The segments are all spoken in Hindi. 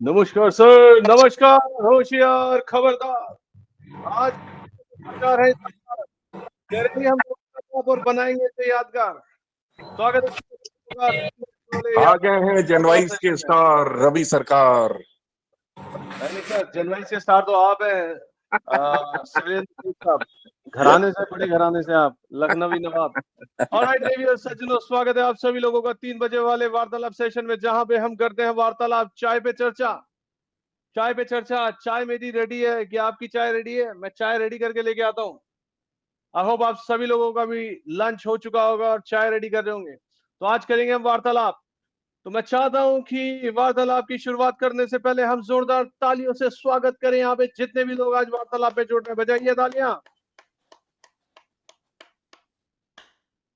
नमस्कार सर, नमस्कार, होशियार, खबरदार। आज समाचार है शानदार। करेंगे हम लोग और बनाएंगे इसे यादगार। स्वागत है वाले आ याद गए हैं जनवाइस के सेशन में। स्टार रवि सरकार। नहीं सर, जनवरी से स्टार तो आप हैं, सुरेंद्र साहब। घराने से, बड़े घराने से आप, लखनवी नवाब। ऑलराइट देवियों सज्जनों, स्वागत है आप सभी लोगों का 3 बजे वाले वार्तालाप सेशन में, जहां पे हम करते हैं वार्तालाप चाय पे चर्चा। चाय पे चर्चा। चाय मेरी रेडी है कि आपकी चाय रेडी है? मैं चाय रेडी करके लेके आता हूँ। आई होप आप सभी लोगों का भी लंच हो चुका होगा और चाय रेडी कर रहे होंगे। तो आज करेंगे हम वार्तालाप। तो मैं चाहता हूं कि वार्तालाप की शुरुआत करने से पहले हम जोरदार तालियों से स्वागत करें यहाँ पे जितने भी लोग आज वार्तालाप पे जुड़ रहे हैं। बजाइए तालियां।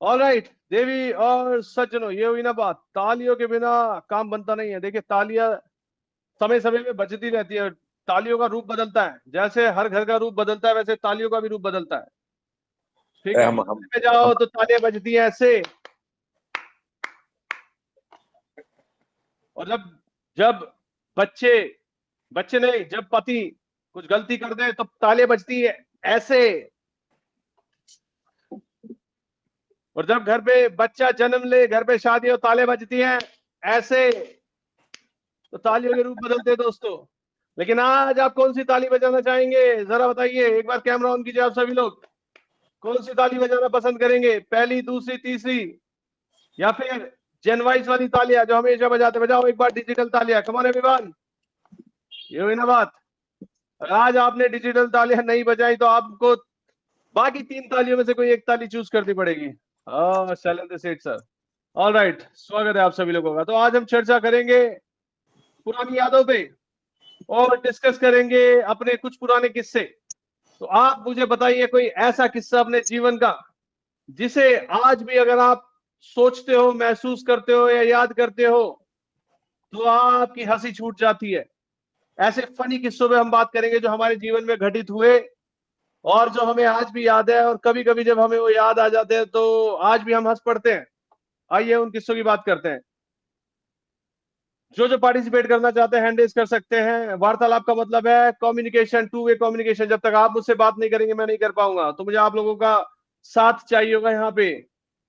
ऑलराइट देवी और सज्जनों, ये हुई ना बात, तालियों के बिना काम बनता नहीं है। देखिए, तालियां समय समय में बजती रहती है। तालियों का रूप बदलता है, जैसे हर घर का रूप बदलता है वैसे तालियों का भी रूप बदलता है। ठीक है, हम हम मंदिर में जाओ हम तो तालियां बजती हैं ऐसे। और जब जब बच्चे बच्चे नहीं, जब पति कुछ गलती कर दे तो तालियां बजती है ऐसे। और जब घर पे बच्चा जन्म ले, घर पे शादी हो, तालियां बजती हैं ऐसे। तो तालियों के रूप बदलते हैं दोस्तों। लेकिन आज आप कौन सी ताली बजाना चाहेंगे, जरा बताइए। एक बार कैमरा ऑन कीजिए आप सभी लोग। कौन सी ताली बजाना पसंद करेंगे? पहली, दूसरी, तीसरी, या फिर जेनवाइस वाली तालियां जो हमेशा बजाते? बजाओ एक बार डिजिटल तालियां, कम ऑन एवरीवन। ये हुई ना बात। आज आपने डिजिटल तालियां नहीं बजाई तो आपको बाकी 3 तालियों में से कोई एक ताली चूज करनी पड़ेगी। शैलेंद्र सेठ सर। ऑल राइट, स्वागत है आप सभी लोगों का। तो आज हम चर्चा करेंगे पुरानी यादों पे और डिस्कस करेंगे अपने कुछ पुराने किस्से। तो आप मुझे बताइए कोई ऐसा किस्सा अपने जीवन का जिसे आज भी अगर आप सोचते हो, महसूस करते हो या याद करते हो तो आपकी हंसी छूट जाती है। ऐसे फनी किस्सों पे हम बात करेंगे जो हमारे जीवन में घटित हुए और जो हमें आज भी याद है, और कभी कभी जब हमें वो याद आ जाते हैं तो आज भी हम हंस पड़ते हैं। आइए उन किस्सों की बात करते हैं। जो जो पार्टिसिपेट करना चाहते हैं हैंड रेज कर सकते हैं। वार्तालाप का मतलब है कम्युनिकेशन, टू वे कम्युनिकेशन। जब तक आप मुझसे बात नहीं करेंगे मैं नहीं कर पाऊंगा, तो मुझे आप लोगों का साथ चाहिए होगा यहाँ पे।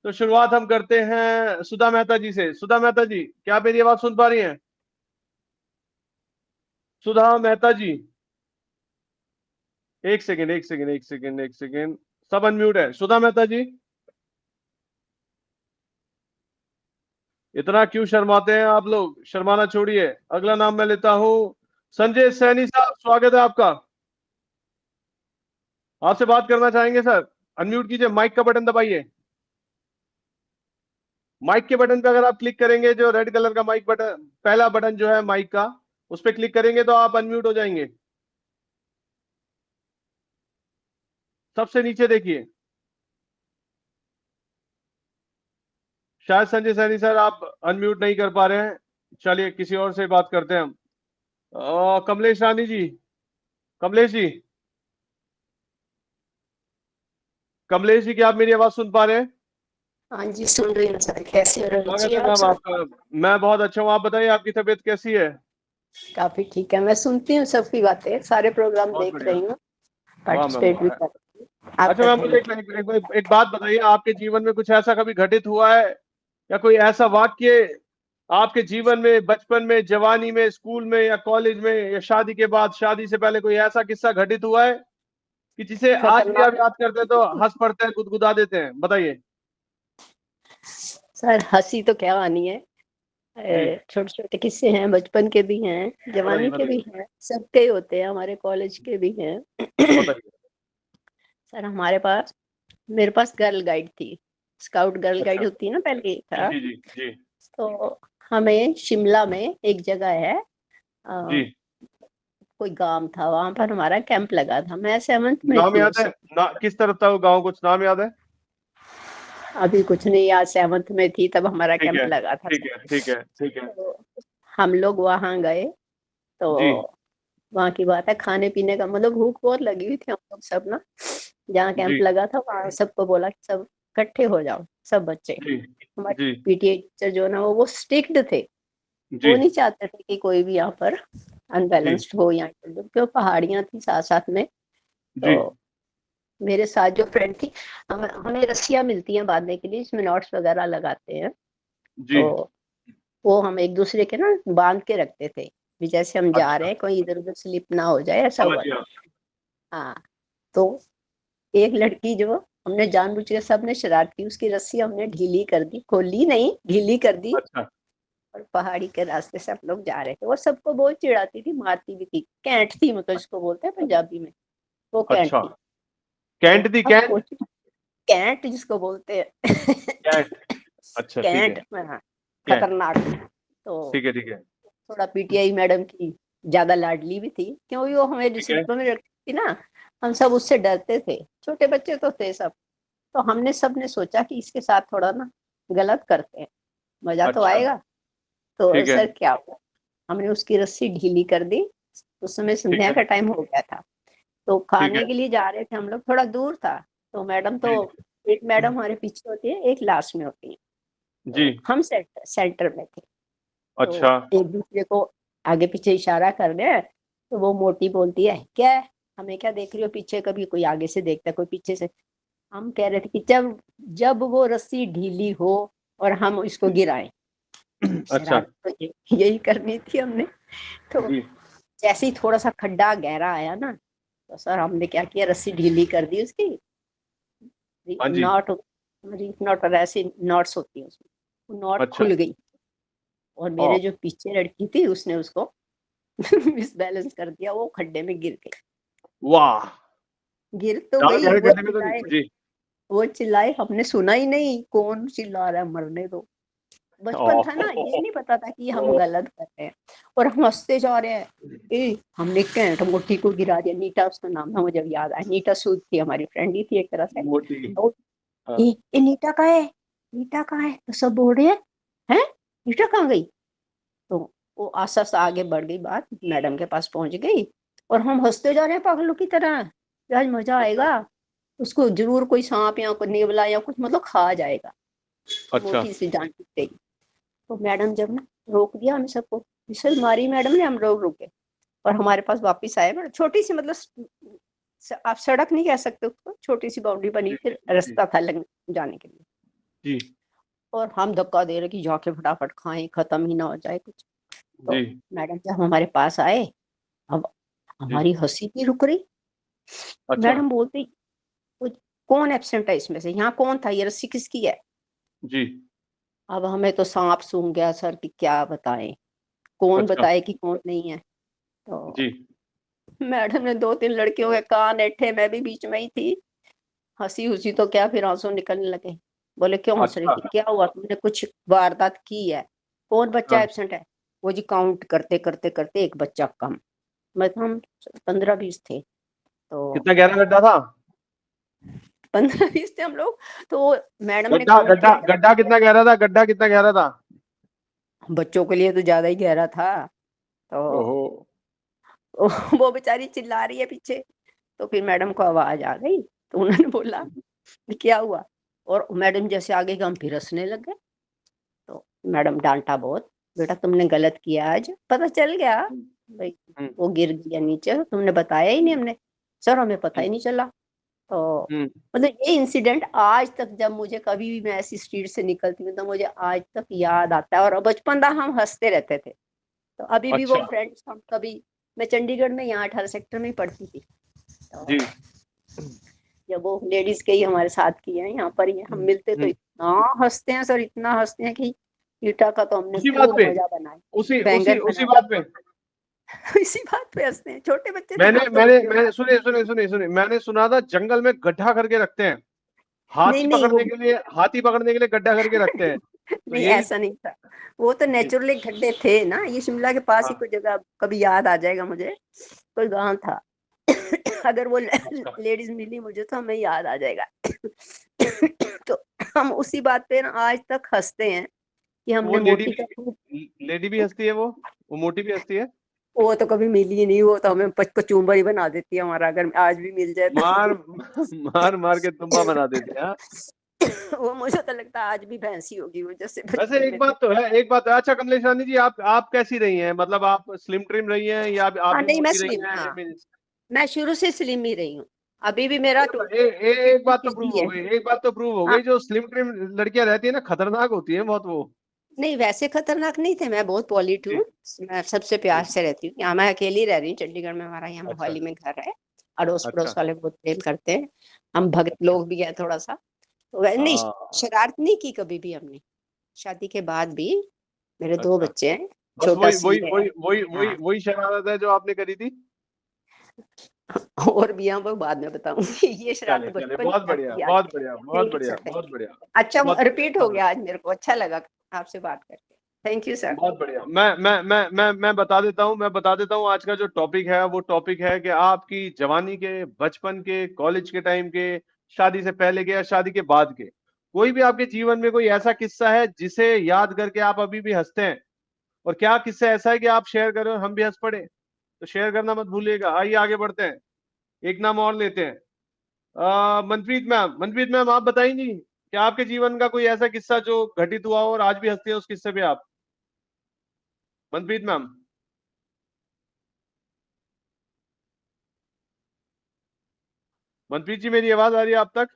तो शुरुआत हम करते हैं सुधा मेहता जी से। सुधा मेहता जी, क्या आप मेरी आवाज सुन पा रही हैं? सुधा मेहता जी, एक सेकेंड, एक सेकेंड, एक सेकेंड, एक सेकेंड। सब अनम्यूट है। सुधा मेहता जी, इतना क्यों शर्माते हैं आप लोग? शर्माना छोड़िए। अगला नाम मैं लेता हूं, संजय सैनी साहब, स्वागत है आपका। आपसे बात करना चाहेंगे सर। अनम्यूट कीजिए, माइक का बटन दबाइए। माइक के बटन पे अगर आप क्लिक करेंगे, जो रेड कलर का माइक बटन, पहला बटन जो है माइक का, उस पर क्लिक करेंगे तो आप अनम्यूट हो जाएंगे। सबसे नीचे देखिए, शायद संजय सैनी सर आप अनम्यूट नहीं कर पा रहे हैं। चलिए किसी और से बात करते हैं हम। कमलेश रानी जी, कमलेश जी, कमलेश जी, क्या आप मेरी आवाज सुन पा रहे हैं? हाँ जी, सुन रही हूँ सर। कैसे हो रवि स्वागत जी है आप मैम सर? आपका। मैं बहुत अच्छा हूँ, आप बताइए आपकी तबीयत कैसी है? काफी ठीक है। मैं सुनती हूँ सबकी बातें, सारे प्रोग्राम बहुत देख बढ़िया। रही हूँ, वाह मैम, पार्टिसिपेट भी वाह। कर रही हूँ। आप अच्छा मैम, मुझे बताइए। एक बात बताइए, आपके जीवन में कुछ ऐसा कभी घटित हुआ है, या कोई ऐसा वाक्य आपके जीवन में, बचपन में, जवानी में, स्कूल में या कॉलेज में या शादी के बाद, शादी से पहले, कोई ऐसा किस्सा घटित हुआ है कि जिसे आज भी आप खतरनाक याद करते हैं तो हंस पड़ते हैं, गुदगुदा देते हैं? बताइए सर, हंसी तो क्या आनी है। जी। छोटे छोटे किस्से हैं, बचपन के भी हैं, बताइए जवानी के भी बताइए हैं, सबके ही होते हैं, हमारे कॉलेज के भी हैं। बताइए। सर, मेरे पास गर्ल गाइड थी। स्काउट गर्ल गाइड अच्छा। होती है ना, पहले जी था। जी जी जी तो हमें शिमला में एक जगह है, जी। कोई गांव था, वहां पर हमारा कैंप लगा था। मैं 7th में नाम थी याद उस है समय। ना? किस तरफ था वो गाँव, कुछ नाम याद है? अभी कुछ नहीं याद, 7th में थी तब हमारा ठीक कैंप है लगा था ठीक सर। है ठीक है ठीक है। तो हम लोग वहां गए। तो जी वहां की बात है, खाने पीने का मतलब भूख बहुत लगी हुई थी हम लोग सब ना। जहाँ जी कैंप लगा था वहां सबको बोला कि सब इकट्ठे हो जाओ, सब बच्चे। जी हमारे जी पीटीए टीचर जो ना वो स्ट्रिक्ट थे। जी नहीं चाहते थे कि कोई भी यहाँ पर जी अनबैलेंस्ड हो या क्योंकि पहाड़ियाँ थी साथ साथ में। जी तो मेरे साथ जो फ्रेंड थी, हमें रस्सियाँ मिलती हैं बांधने के लिए, इसमें नॉट्स वगैरह लगाते हैं। जी। तो वो हम एक दूसरे के ना बांध के रखते थे भी, जैसे हम जा अच्छा, रहे हैं कोई इधर उधर स्लिप ना हो जाए, ऐसा समझ हुआ गया। था। हाँ। तो एक लड़की जो, हमने जानबूझ के, सबने शरारत की, उसकी रस्सी हमने ढीली कर दी, खोली नहीं, ढीली कर दी। अच्छा, और पहाड़ी के रास्ते से हम लोग जा रहे थे, वो सबको बहुत चिढ़ाती थी, मारती भी थी, कैंट थी, मतलब जिसको बोलते हैं पंजाबी में, वो कैंट अच्छा। थी। तो कैंट थी, अब कैंट? सोचिए, कैंट जिसको बोलते हैं कैंट। अच्छा, ठीक है। कैंट, हाँ, कैंट। खतरनाक। तो ठीक है, ठीक है। थोड़ा पीटीआई मैडम की ज्यादा लाडली भी थी, क्योंकि वो हमें ठीक है। डिसिप्लिन में रखती थी ना। हम सब उससे डरते थे, छोटे बच्चे तो थे सब। तो हमने सबने सोचा कि इसके साथ थोड़ा ना गलत करते हैं, मजा तो अच्छा, आएगा। तो ठीक है, सर क्या हुआ, हमने उसकी रस्सी ढीली कर दी। उस समय ठीक संध्या है, का टाइम हो गया था। तो ठीक है। खाने के लिए जा रहे थे हम लोग, थोड़ा दूर था। तो मैडम तो, जी, एक मैडम हमारे पीछे होती है, एक लास्ट में होती है। जी। तो हम सेंटर सेंटर में थे। तो अच्छा, एक दूसरे को आगे पीछे इशारा कर रहे हैं। तो वो मोटी बोलती है, क्या है, हमें क्या देख रही हो पीछे, कभी कोई आगे से देखता है, कोई पीछे से। हम कह रहे थे कि जब जब वो रस्सी ढीली हो और हम इसको गिराएं। अच्छा, शरारत तो यही करनी थी हमने। तो जी, जैसे ही थोड़ा सा खड्डा गहरा आया ना, तो सर हमने क्या किया, रस्सी ढीली कर दी उसकी। हाँ जी, नॉट, रीफ नॉट और ऐसी नॉट्स होती है उसमें, वो नॉट अच्छा, खुल गई। और हाँ, मेरे जो पीछे लड़की थी, उसने उसको मिसबैलेंस कर दिया, वो खड्डे में गिर गई। वाह! गिर तो ज़्यादा गई, गहरे वो गड्ढे में तो चिल्लाए, नहीं? जी। वो चिल्लाए, हमने सुना ही नहीं, कौन चिल्ला रहा है, मरने दो। बचपन था ना, ये नहीं पता था कि हम गलत कर रहे हैं। और हम हंसते जा रहे हैं। हमने कैंट मोटी को गिरा दिया, नीटा उसका नाम था, मुझे याद आया, नीटा सूद थी, हमारी फ्रेंड ही थी एक तरह से। मोटी। तो हाँ, नीटा कहाँ है, नीटा कहाँ है, तो सब बोल रहे हैं नीटा कहाँ गई। तो वो आस्ता आस्ता आगे बढ़ गई बात, मैडम के पास पहुंच गई। और हम हंसते जा रहे हैं पागलों की तरह, कि आज मजा अच्छा, आएगा, उसको जरूर कोई सांप या कोई नेवला या कुछ मतलब खा जाएगा, अच्छा, मोटी सी जान टूट गई। तो मैडम जब ना रोक दिया हम सबको, विशल मारी मैडम ने, हम लोग रुके। और हमारे पास वापस आए, मतलब छोटी सी, मतलब आप सड़क नहीं कह सकते उसको, छोटी सी बाउंड्री बनी जी, थी, जी, रास्ता था लगने जाने के लिए। जी, और हम धक्का दे रहे कि जाके फटाफट खाएं, खत्म ही ना हो जाए कुछ। जी, तो मैडम जब हमारे पास आए, अब जी, हमारी हंसी नहीं रुक रही। अच्छा, मैडम बोलती, "वो कौन एब्सेंट है इसमें से, यहाँ कौन था, ये रस्सी किसकी है?" जी, अब हमें तो सांप सूंघ गया सर, कि क्या बताएं, कौन अच्छा, बताए कि कौन नहीं है। तो जी, मैडम ने दो तीन लड़कियों के कान ऐठे, मैं भी बीच में ही थी। हंसी हुसी तो क्या, फिर आंसू निकलने लगे। बोले, क्यों हंस रही अच्छा, थी, क्या हुआ, तुमने कुछ वारदात की है? कौन बच्चा हाँ, एब्सेंट है? वो जी काउंट करते करते करते एक बच्चा कम। मतलब हम 15-20 थे। तो कितना गहरा गड्ढा था? 15-20 थे हम लोग। तो मैडम ने गड्ढा काउंट गड्ढा किया, गड्ढा कितना गहरा था? गड्ढा कितना गहरा था? बच्चों के लिए तो ज्यादा ही गहरा था। तो ओहो! वो बेचारी चिल्ला रही है पीछे। तो फिर मैडम को आवाज आ गई, तो उन्होंने बोला कि क्या हुआ। और मैडम जैसे आगे हम फिर हंसने लग गए। तो मैडम डांटा बहुत, बेटा तुमने गलत किया, आज पता चल गया हुँ, भाई, हुँ, वो गिर गया नीचे, तुमने बताया ही नहीं हमने। सर हमें पता हुँ, ही नहीं चला। तो हुँ, मतलब ये इंसिडेंट आज तक, जब मुझे कभी भी मैं ऐसी स्ट्रीट से निकलती हूँ, तो मुझे आज तक याद आता है। और बचपन था, हम हंसते रहते थे। तो अभी भी वो अच्छा, फ्रेंड्स, हम कभी, मैं चंडीगढ़ में यहाँ 18 सेक्टर में ही पढ़ती थी। तो जी, जब वो लेडीज के ही हमारे साथ की है यहाँ पर ही, हम मिलते तो हुँ, इतना हंसते हैं सर, इतना हंसते हैं कि ईटा का तो हमने उसी बात खूब पे मजा बनाया, उसी उसी बैंगन उसी बनाए। बात पे इसी बात पे हंसते हैं, छोटे बच्चे थे ना, मैंने हम तो मैंने बच्चे मैंने सुनिए सुनिए सुनिए सुनिए मैंने सुना था जंगल में गड्ढा करके रखते हैं, नहीं नहीं वो हाथी पकड़ने के लिए गड्ढा करके रखते हैं। तो नहीं, यही ऐसा नहीं था। वो तो जी, नेचुरली गड्ढे थे ना, ये शिमला के पास ही हाँ, कोई जगह, कभी याद आ जाएगा मुझे, कोई गांव था। अगर वो अच्छा, लेडीज मिली मुझे तो हमें याद आ जाएगा। तो हम उसी बात पे ना आज तक हंसते हैं कि वो हमने मोटी का खूब। लेडी भी हँसती है वो मोटी भी हँसती है? वो तो कभी मिली ही नहीं, वो तो हमें कचूम्बर ही बना देती है हमारा, अगर आज भी मिल जाए तो। मार मार मार के तुम्बा बना देते हैं, हाँ? वो मुझे तो लगता है आज भी भैंसी होगी वो, जैसे वैसे बचपन एक में बात तो है, एक बात है। अच्छा कमलेश रानी जी, आप कैसी रही हैं? मतलब आप स्लिम ट्रिम रही हैं या आप हाँ भी नहीं, मैं मोटी रही स्लिम, हैं? हाँ मैं शुरू से स्लिम ही रही हूँ। अभी भी मेरा चलो एक बात तो प्रूव हो है। गई, एक बात तो प्रूव हो हाँ गई, जो स्लिम ट्रिम लड़कियां रहती है ना, खतरनाक होती है बहुत वो। नहीं, वैसे खतरनाक नहीं थे, मैं बहुत पॉलिट जी हूँ। मैं सबसे प्यार से रहती हूँ। यहाँ मैं अकेली रह रही हूँ चंडीगढ़ में, हमारा यहाँ अच्छा मोहाली में घर है। अड़ोस अच्छा। पड़ोस वाले बहुत प्रेम करते हैं। हम भगत अच्छा लोग भी हैं थोड़ा सा। तो वह नहीं, हाँ। शरारत नहीं की कभी भी हमने, शादी के बाद भी। मेरे 2 अच्छा, बच्चे हैं, बस छोटा वही सी वही है। वही वही वही हाँ वही शरारत है जो आपने करी थी। और भी यहाँ वो बाद में बताऊंगी। ये शरारत चले तो चले, बचपन बहुत की बढ़िया आपकी याद बहुत है। बढ़िया बहुत थैंक यू बढ़िया सर, थैंक बहुत यू। बढ़िया। अच्छा, बहुत रिपीट हो गया आज, मेरे को अच्छा लगा आपसे बात करके। Thank you sir. बहुत बढ़िया। मैं बता देता हूँ आज का जो टॉपिक है, वो टॉपिक है कि आपकी जवानी के, बचपन के, कॉलेज के टाइम के, शादी से पहले के या शादी के बाद के, कोई भी आपके जीवन में कोई ऐसा किस्सा है जिसे याद करके आप अभी भी हंसते हैं, और क्या किस्सा ऐसा है कि आप शेयर करो, हम भी हंस पड़े? तो शेयर करना मत भूलिएगा। आइए आगे बढ़ते हैं, एक नाम और लेते हैं। मनप्रीत मैम आप बताएंगी कि आपके जीवन का कोई ऐसा किस्सा जो घटित हुआ हो और आज भी हंसते हैं उस किस्से पे आप? मनप्रीत मैम। मनप्रीत जी, मेरी आवाज आ रही है आप तक?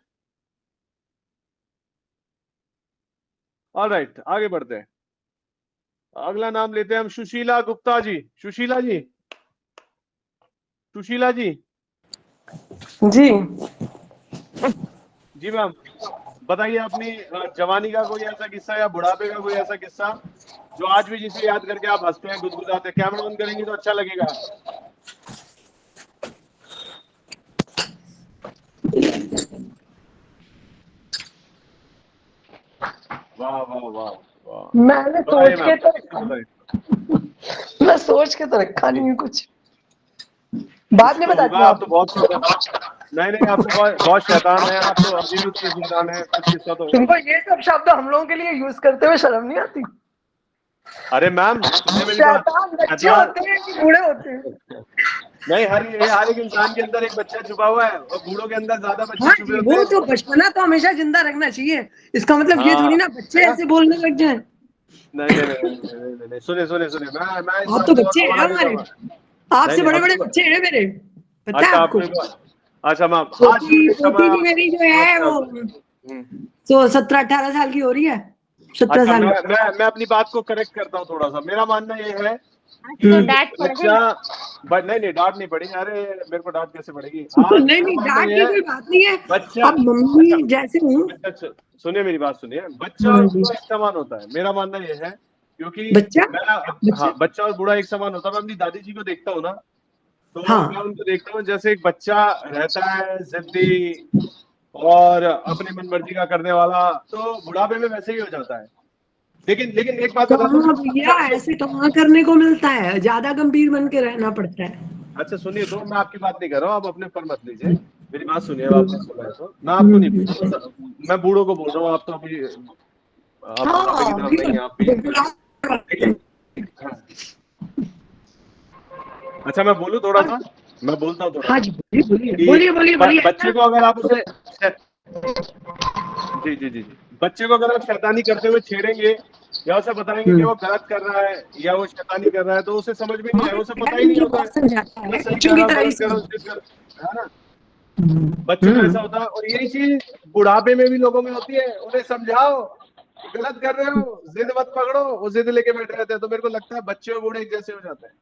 ऑल राइट, आगे बढ़ते हैं। अगला नाम लेते हैं हम, सुशीला गुप्ता जी। सुशीला जी, सुशीला जी। जी। जी मैम, बताइए अपनी जवानी का कोई ऐसा किस्सा या बुढ़ापे का कोई ऐसा किस्सा जो आज भी जिसे याद करके आप हंसते हैं, गुदगुदाते हैं। कैमरा ऑन करेंगे तो अच्छा लगेगा। वाह वाह वाह वाह। मैंने बताइए सोच के मैम, तो बताइए। मैं सोच के तो रखा जी, नहीं है कुछ, कुछ बाद में तो बताती होगा, हूँ आप तो आपको। बहुत शैतान। नहीं नहीं, आप तो बहुत बहुत शैतान है, आप तो अभी भी उतने शैतान है, कुछ किस्सा तो होगा। तुमको ये सब शब्द हम लोगों के लिए यूज करते हुए शर्म नहीं आती? अरे मैम सुनिए मेरी बात। शैतान बच्चे शैतान होते हैं कि बूढ़े होते हैं? नहीं, हर एक इंसान के अंदर एक बच्चा छुपा हुआ है, और बूढ़ों के अंदर ज्यादा बच्चे हाँ छुपे जी, होते वो हैं। तो बचपना तो हमेशा जिंदा रखना चाहिए। इसका मतलब ये हाँ, थोड़ी ना बच्चे है ना? ऐसे बोलने लग जाएं। नहीं नहीं नहीं नहीं नहीं नहीं, नहीं। सुनिए सुनिए सुनिए, मैं इस आप बात तो को और बच्चे हैं दोहराने हमारे, दूंगा। नहीं आपसे नहीं, बड़े आपने बड़े बच्चे हैं मेरे, पता है अच्छा आपको? आपने को, अच्छा मैम हाथ पोती जोड़ के क्षमा। पोती भी मेरी जो है अच्छा वो तो 17-18 साल की हो रही है, 17 अच्छा, साल। मैं अपनी बात को करेक्ट करता हूँ थोड़ा सा। मेरा मानना ये है आज तो कि डांट पड़ बच्चा, गई। नहीं नहीं, डांट नहीं पड़ी। अरे मेरे को डांट कैसे पड़ेगी? आज नहीं मेरा नहीं, मानना डांट ये की है, कोई बात नहीं है। बच्चा, अब अच्छा मम्मी जैसे हूँ। अच्छा, सुनिए मेरी बात सुनिए। बच्चा और हाँ जी। बूढ़ा एक समान होता है, मेरा मानना ये है। क्योंकि बच्चा मैं, बच्चा हाँ, बच्चा और बूढ़ा एक समान होता है। मैं अपनी दादी जी को देखता हूँ ना, तो मैं हाँ उनको देखता हूँ जैसे एक बच्चा रहता है जिद्दी और अपनी मन मर्जी का करने वाला, तो बुढ़ापे में वैसे ही हो जाता है। लेकिन लेकिन एक बात बताता कहाँ हूँ। भैया, ऐसे कहाँ करने को मिलता है, ज्यादा गंभीर बन के रहना पड़ता है। अच्छा सुनिए, तो मैं आपकी बात नहीं कर रहा हूँ, आप अपने पर मत लीजिए। मेरी बात सुनिए, अब आपने हम्म, सुना है तो मैं आपको नहीं बोल हम्म। रहा हूँ, मैं बूढ़ों को बोल रहा हूँ। आप तो अभी, आप बुढ़ापे की हाँ तरफ नहीं बिल्कुल है आप भी। बिल्कुल। लेकिन हाँ, अच्छा मैं बोलूँ थोड़ा सा, मैं बोलता हूँ थोड़ा हाँ सा जी, बोलिए बोलिए कि बोलिए बोलिए बोलिए। बच्चे को अगर आप उसे, जी जी जी जी, बच्चे को अगर आप शैतानी करते हुए छेड़ेंगे या उसे बताएंगे कि वो गलत कर रहा है या वो शैतानी कर रहा है, तो उसे समझ में नहीं हाँ, आएगा, उसे पता डैड ही नहीं उनकी होता है बात समझाता मैं है, सही बच्चों कर की रहा हूँ, तरह ही गलत कर रहा हूँ, समझाता जिद कर, है ना? है। बच्चों में ऐसा होता है, और यही चीज बुढ़ापे में भी लोगों में होती है। उन्हें समझाओ कि गलत कर रहे हो, जिद मत पकड़ो, वो जिद लेके बैठे रहते हैं। तो मेरे को लगता है बच्चे और बूढ़े एक जैसे हो जाते हैं।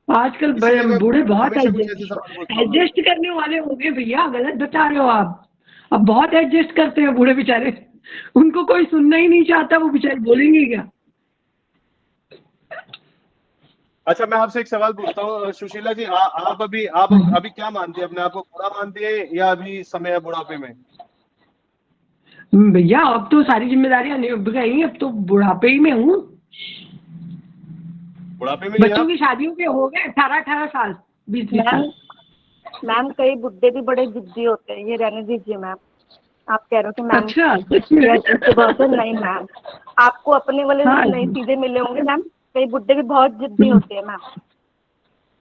आजकल इसीलिए मैं बूढ़े बहुत हमेशा कुछ ऐसे सवाल पूछता हूँ लोगों एडजस्ट करने वाले हो गए भैया, गलत बता रहे हो आप। अब बहुत एडजस्ट करते हैं बूढ़े बेचारे, उनको कोई सुनना ही नहीं चाहता, वो बेचारे बोलेंगे क्या? अच्छा मैं आपसे एक सवाल पूछता हूँ सुशीला जी, आप अभी क्या मानती है? अपने आप को बूढ़ा मानती है या अभी समय है बुढ़ापे में? भैया अब तो सारी जिम्मेदारियां निभ गई, अब तो बुढ़ापे ही में हूँ। बुढ़ापे में ही है बच्चों आप? की शादियों के हो गए 18-18 साल, 20-20 मैम साल। मैम कई बुड्ढे भी बड़े जिद्दी होते हैं, ये रहने दीजिए मैम। आप कह रहे हो कि मैम अच्छा या इसके बहुत नहीं मैम, आपको अपने वाले हाँ नहीं जी। सीधे मिले होंगे मैम। कई बुड्ढे भी बहुत जिद्दी होते हैं मैम।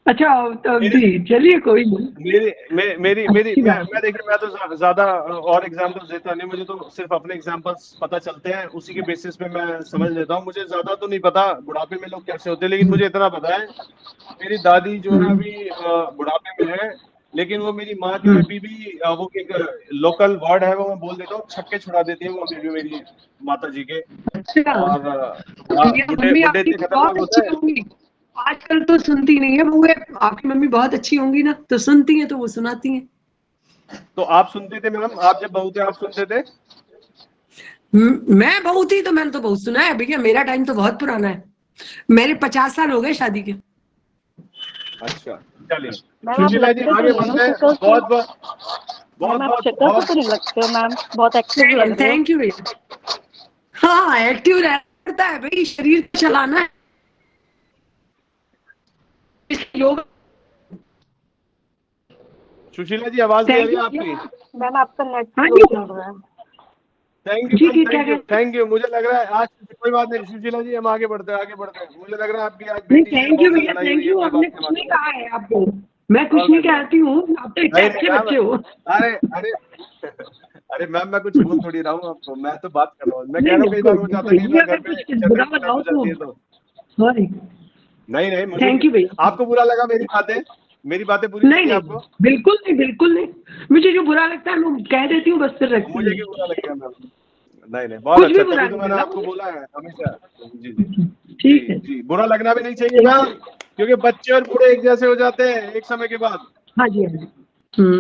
अच्छा तो जी चलिए कोई नहीं। मेरी अच्छी बात मैं देखिए, मैं तो ज्यादा और एग्जांपल्स देता नहीं, मुझे तो सिर्फ अपने एग्जांपल्स पता चलते हैं, उसी के बेसिस पे मैं समझ लेता हूँ। मुझे ज्यादा तो नहीं पता बुढ़ापे में लोग कैसे होते हैं, लेकिन मुझे इतना पता है मेरी दादी जो है अभी बुढ़ापे में है, लेकिन वो मेरी माँ जो है अभी भी वो एक लोकल वर्ड है वो मैं बोल देता हूँ, छक्के छुड़ा देती है वो अभी भी मेरी माता जी के। अच्छा, और ये बुढ़े मम्मी बुढ़े आपकी इतने बहुत खतरनाक होते अच्छी हैं। होंगी। आजकल तो सुनती नहीं है वो, आपकी मम्मी बहुत अच्छी होंगी ना, तो सुनती हैं तो वो सुनाती हैं। तो आप सुनते थे मैम, आप जब बहू थे आप सुनते थे? मैं बहू थी तो मैंने तो बहुत सुना है भैया, मेरा टाइम तो बहुत पुराना है, मेरे 50 साल हो गए शादी के। अच्छा, चलिए मैम आप सुशीला जी लगते तो आगे नहीं हो बढ़ते हैं। शक्ल से। बहुत बहुत बहुत मैम आप बहुत शक्ल से बहुत तो नहीं लगते हो मैम, बहुत एक्टिव लग रहे हो। थैंक यू भैया। हाँ एक्टिव रहता है भाई, शरीर चलाना है, योग। सुशीला जी आवाज नहीं आ थैंक रही यू है भैया। आपकी। मैम आपका नेट हाँ स्लो जी चल रहा है। थैंक यू जी मैम, जी, क्या कहते थैंक यू। मुझे लग रहा है आज कोई बात नहीं सुशीला जी, हम आगे बढ़ते हैं आगे बढ़ते हैं। मुझे लग रहा है आपकी आज नहीं, बेटी से थैंक यू बहुत सी भैया, लड़ाई थैंक हुई है, यू, कोई आपने बात नहीं कुछ नहीं मालूम। कहा है आपको, मैं कुछ और नहीं कहती हूँ, आप तो इतने नहीं अच्छे मैम, बच्चे हो। अरे अरे अरे मैम मैं कुछ बोल थोड़ी रहा हूँ आपको, मैं तो बात कर रहा हूँ। मैं कह नहीं रहा हूँ नहीं, कई बार कोई हो नहीं जाता कोई है, कई नहीं, बार घर अगर पे कुछ जनरल बुरा प्रॉब्लम बताओ हो तो जाती है तो। सॉरी। नहीं नहीं, थैंक यू भैया। आपको बुरा लगा मेरी बातें बुरी नहीं लगी नहीं, आपको? बिल्कुल नहीं बिल्कुल नहीं, मुझे जो बुरा लगता है मैं कह देती हूँ बस, फिर रखती मुझे हूँ। क्यों बुरा लगेगा मैम? नहीं नहीं, बहुत कुछ भी अच्छा, बुरा तभी तो नहीं मैंने लगा आपको मुझे। बोला है हमेशा। जी जी ठीक है। जी, बुरा लगना भी नहीं चाहिए मैम, क्योंकि बच्चे और बूढ़े एक जैसे हो जाते हैं एक समय के बाद। हाँ जी हाँ जी।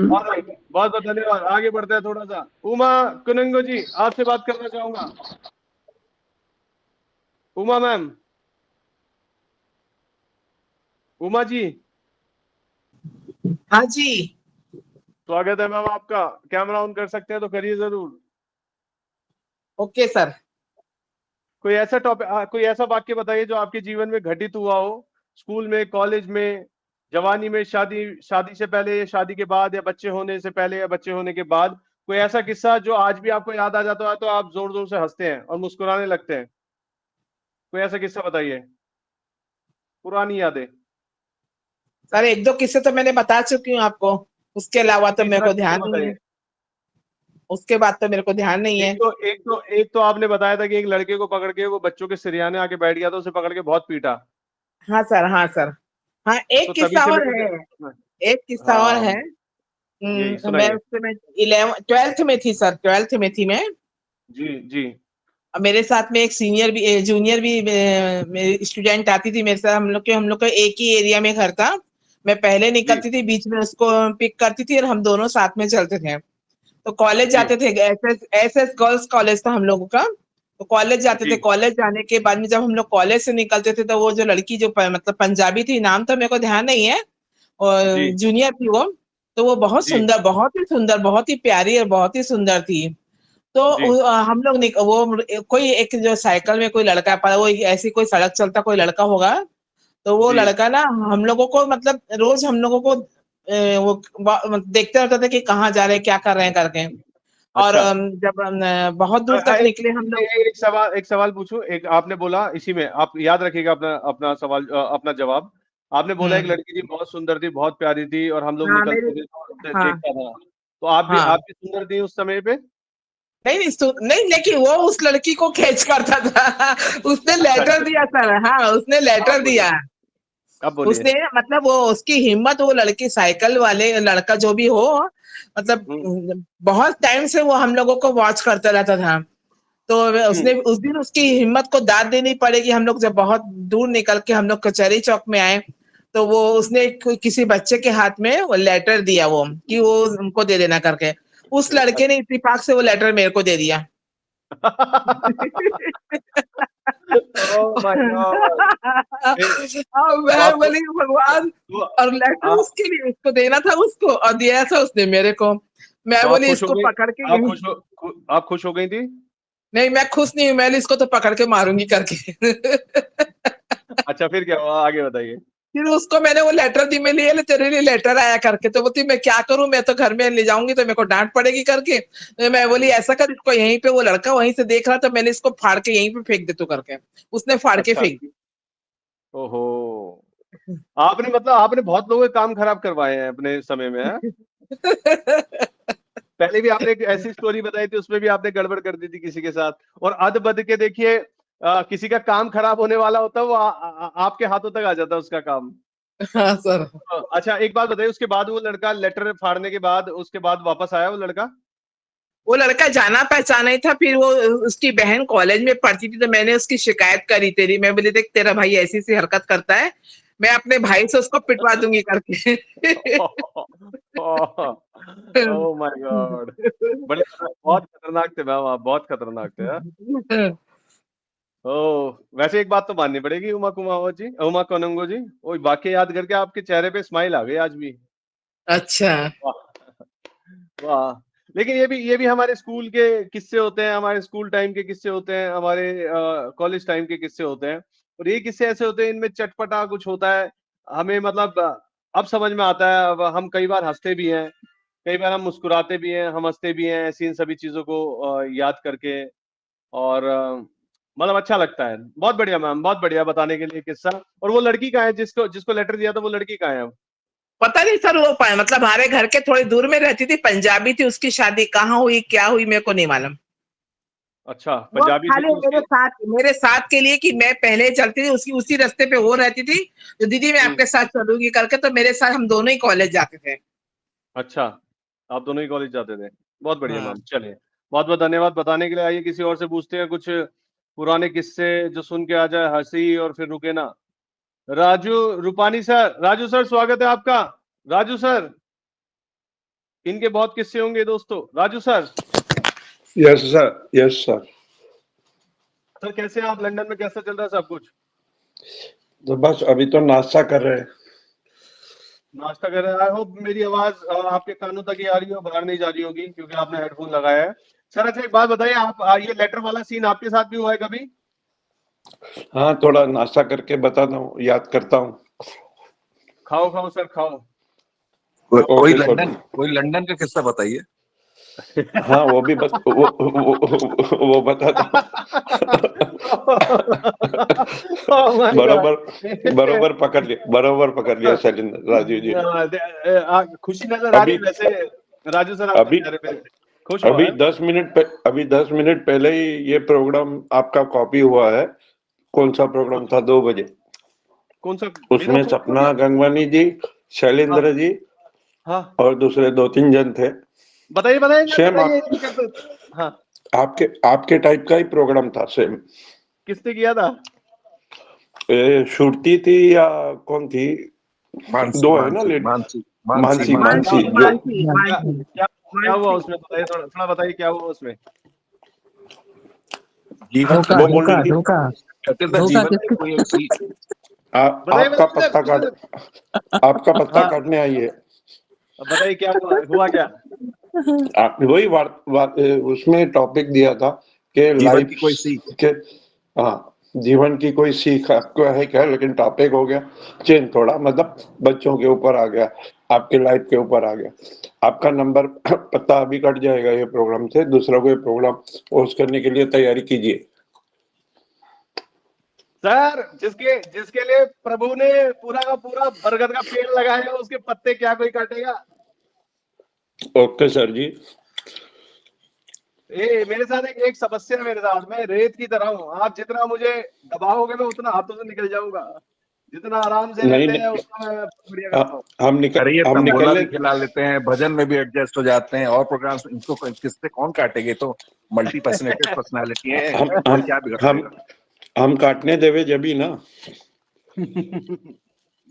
ऑलराइट, बहुत बहुत धन्यवाद। आगे बढ़ते हैं थोड़ा सा। उमा कुनंगो जी आपसे बात करना चाहूंगा। उमा मैम, उमा जी हाँ जी। स्वागत है मैम आपका। कैमरा ऑन कर सकते हैं तो करिए जरूर। Okay sir. कोई ऐसा टॉपिक, कोई ऐसा वाक्य बताइए जो आपके जीवन में घटित हुआ हो, स्कूल में, कॉलेज में, जवानी में, शादी शादी से पहले या शादी के बाद, या बच्चे होने से पहले या बच्चे होने के बाद। कोई ऐसा किस्सा जो आज भी आपको याद आ जाता है तो आप जोर जोर से हंसते हैं और मुस्कुराने लगते हैं। कोई ऐसा किस्सा बताइए, पुरानी यादें। सर एक दो किस्से तो मैंने बता चुकी हूँ आपको, उसके अलावा तो मेरे तीसरा को किस्सा ध्यान नहीं है। बताइए। उसके बाद तो मेरे को ध्यान नहीं है। एक तो आपने बताया था कि एक लड़के को पकड़ के वो बच्चों के सिरयाने आके बैठ गया था, उसे पकड़ के बहुत पीटा। हाँ सर, हाँ सर। हाँ, तो एक तभी किस्सा से और मेरे है। को, एक किस्सा और हाँ है। यही मैं सुनाइए। उससे मैं 12th में थी सर, 12th में थी मैं। जी जी और मेरे साथ में एक सीनियर भी, जूनियर भी मेरी स्टूडेंट आती थी मेरे साथ। हम लोग का एक ही एरिया में घर था। मैं पहले जी निकलती थी, बीच में उसको पिक करती थी और हम दोनों साथ में चलते थे। तो कॉलेज जी जाते थे, एस गर्ल्स कॉलेज था हम लोगों का। तो कॉलेज जाते जी थे, कॉलेज जाने के बाद में जब हम लोग कॉलेज से निकलते थे तो वो जो लड़की जो मतलब पंजाबी थी, नाम तो मेरे को ध्यान नहीं है, और जी जूनियर थी वो। तो वो बहुत जी सुंदर, बहुत ही सुंदर, बहुत ही प्यारी और बहुत ही सुंदर थी। तो जी हम लोग वो कोई एक जो साइकिल में कोई लड़का पड़ा, वो ऐसी कोई सड़क चलता कोई लड़का होगा। तो वो जी लड़का ना हम लोगों को मतलब रोज हम लोगों को वो देखते रहता था कि कहाँ जा रहे हैं, क्या कर रहे हैं करके। और अच्छा। जब बहुत दूर तक निकले हम लोग। एक सवाल पूछूं। एक आपने बोला, इसी में आप याद रखिएगा अपना अपना सवाल, अपना जवाब। आपने बोला एक हम्म। लड़की थी, बहुत सुंदर थी, बहुत प्यारी थी, और हम लोग हाँ निकलते मेरी। थे तो उसे हाँ देखता था। तो आप हाँ। भी सुंदर थी उस समय पे? नहीं नहीं नहीं, लेकिन वो उस लड़की को कैच करता था। उसने अच्छा लेटर अच्छा, दिया सर, हाँ उसने आप लेटर बोलिए, दिया। आप बोलिए। उसने मतलब वो उसकी हिम्मत, वो लड़की साइकिल वाले लड़का जो भी हो, मतलब हम्म बहुत टाइम से वो हम लोगों को वॉच करता रहता था। तो हम्म उसने उस दिन उसकी हिम्मत को दाद देनी पड़ेगी। हम लोग जब बहुत दूर निकल के हम लोग कचहरी चौक में आए, तो वो उसने किसी बच्चे के हाथ में वो लेटर दिया, वो कि वो उनको दे देना करके। उस लड़के ने इत्तेफाक से वो लेटर मेरे को दे दिया। Oh my God. और तो मैं आपको बोली भगवान। तो और लेटर आप उसके लिए, उसको देना था उसको, और दिया था उसने मेरे को। मैं तो आप बोली खुश हो इसको गई? पकड़ के आप यहीं। खुश हो, आप खुश हो गई थी? नहीं मैं खुश नहीं हूँ, मैं इसको तो पकड़ के मारूंगी करके। अच्छा, फिर क्या हुआ, आगे बताइए। फिर उसको मैंने वो लेटर दी, मैं लिए तेरे लिए लेटर आया करके। तो बोलती मैं क्या करूं, मैं तो घर में ले जाऊंगी तो मेरे को डांट पड़ेगी करके। तो मैं बोली ऐसा कर, इसको यहीं पे, वो लड़का वहीं से देख रहा था, मैंने इसको फाड़ के यहीं पे फेंक दे तू करके। उसने फाड़ के अच्छा, फेंक दी। ओहो। आपने मतलब आपने बहुत लोगों के काम खराब करवाए हैं अपने समय में, है? पहले भी आपने एक ऐसी स्टोरी बताई थी, उसमें भी आपने गड़बड़ कर दी थी किसी के साथ। और अध बद के देखिए, किसी का काम खराब होने वाला होता है, वो आपके हाथों तक आ जाता है उसका काम। हाँ सर। अच्छा, एक बात बताइए, उसके बाद वो लड़का लेटर फाड़ने के बाद उसके बाद वापस आया वो लड़का? वो लड़का जाना पहचाना ही था, फिर वो उसकी बहन कॉलेज में पढ़ती थी, तो मैंने उसकी शिकायत करी तेरी, मैं बोली देख तेरा भाई ऐसी ऐसी हरकत करता है, मैं अपने भाई से उसको पिटवा दूंगी करके। ओह माय गॉड, बड़े बहुत खतरनाक थे मैम आप, बहुत खतरनाक थे, हाँ? ओह, वैसे एक बात तो माननी पड़ेगी उमा कुमावत जी, उमा कोनंगो जी, वो वाकई याद करके आपके चेहरे पे स्माइल आ गई आज भी। अच्छा। वाह, वाह। लेकिन ये भी हमारे स्कूल के किस्से होते हैं, हमारे स्कूल टाइम के किस्से होते हैं, हमारे कॉलेज टाइम के किस्से होते हैं। और ये किस्से ऐसे होते हैं, इनमें चटपटा कुछ होता है, हमें मतलब अब समझ में आता है। अब हम कई बार हंसते भी हैं, कई बार हम मुस्कुराते भी हैं, हम हंसते भी हैं ऐसी इन सभी चीजों को याद करके। और मतलब अच्छा लगता है। बहुत बढ़िया मैम, बहुत बढ़िया बताने के लिए किस्सा। और वो लड़की कहाँ है जिसको जिसको लेटर दिया था, वो लड़की कहाँ है अब? पता नहीं सर, वो पाए मतलब हमारे घर के थोड़ी दूर में रहती थी, पंजाबी थी, उसकी शादी कहाँ हुई क्या हुई मेरे को नहीं मालूम। अच्छा, वो पंजाबी थी खाली तो उसकी। मेरे साथ के लिए कि मैं पहले चलती थी, उसकी उसी रास्ते पे वो रहती थी, तो दीदी मैं आपके साथ चलूंगी करके, तो मेरे साथ हम दोनों ही कॉलेज जाते थे। अच्छा, आप दोनों ही कॉलेज जाते थे। बहुत बढ़िया हाँ। मैम, चलिए। बहुत बहुत धन्यवाद बताने के लिए। आइए किसी और से पूछते हैं कुछ पुराने किस्से जो सुन के आ जाए हंसी और फिर रुके ना। राजू रूपानी सर, राजू सर स्वागत है आपका। राजू सर, इनके बहुत किस्से होंगे दोस्तों। Raju sir. Yes sir, yes sir. Sir कैसे हैं आप? लंदन में कैसा चल रहा है सब कुछ? तो बस अभी तो नाश्ता कर रहे हैं। नाश्ता कर रहे हैं। आई होप मेरी आवाज आपके कानों तक ही आ रही हो, बाहर नहीं जा रही होगी क्योंकि आपने हेडफोन लगाया है। सर अच्छा एक बात बताइए, आप ये लेटर वाला सीन आपके साथ भी हुआ है कभी? हाँ, थोड़ा नाश्ता करके बताता हूँ, याद करता हूँ। खाओ खाओ सर खाओ। कोई ओके सर। लंदन का किस्सा बताइए। हाँ, वो भी वो बताता हूँ। Oh my God. बरोबर पकड़ लिया शैलेंद्र, राजू जी ने। खुशी नजर आ रही अभी है वैसे। राजू सर आपके अभी चेहरे पे खुश हो, अभी है? 10 मिनट पहले ही ये प्रोग्राम आपका कॉपी हुआ है। कौन सा प्रोग्राम था? 2 बजे। कौन सा? मेरा उसमें कॉपी हो सपना गया? गंगवानी जी, हाँ शैलेंद्र जी हाँ, और दूसरे 2-3 जन थे। बताइए बताइए सर, सेम बताइए आप इतनी कैसे? हाँ, आपके टाइप का ही प्रोग्राम था, सेम। किसने किया था? श्रुति थी या कौन थी? मानसी 2 है ना मानसी लेडी। मानसी मानसी मानसी मानसी मानसी जो मानसी क्या मानसी क्या क्या हुआ उसमें? बताइए, थोड़ा थोड़ा बताइए क्या हुआ उसमें। जीवन की वो कोई बोल रही थी कहते थे जीवन की कोई एक सी। बताइए आपका बताइए सर, बताइए सर। आपका पत्ता हाँ, काटने आई है। अब बताइए क्या हुआ, हुआ क्या? वही उसमें टॉपिक दिया था कि जीवन की लाइफ कोई सीख। के, हाँ, जीवन की कोई सीख आपको है क्या? लेकिन टॉपिक हो गया चेंज थोड़ा, मतलब बच्चों के ऊपर आ गया, आपके लाइफ के ऊपर आ गया। आपका नंबर पता अभी कट जाएगा ये प्रोग्राम से। दूसरा कोई प्रोग्राम होस्ट करने के लिए तैयारी कीजिए। सर जिसके जिसके लिए प्रभु ने पूरा का पूरा बरगद का पेड़ लगाया है, उसके पत्ते क्या कोई काटेगा? ओके सर जी। मेरे साथ एक समस्या है, मेरे साथ मैं रेत की तरह हूँ। आप जितना मुझे दबाओगे मैं उतना हाथों से निकल जाऊंगा। जितना आराम से नहीं लेते हैं नहीं, उतना मैं बढ़िया करता हूँ। अरे ये हम तंबोला निकलने भी खिला लेते हैं, भजन में भी एडजस्ट हो जाते हैं, और प्रोग्राम इनको किससे कौन काटेंगे? तो मल्टी पैशनेटेड पर्सनालिटी है, हम कोई हम क्या बिगड़ हम जाएगा। हम काटने देवे जब ही ना।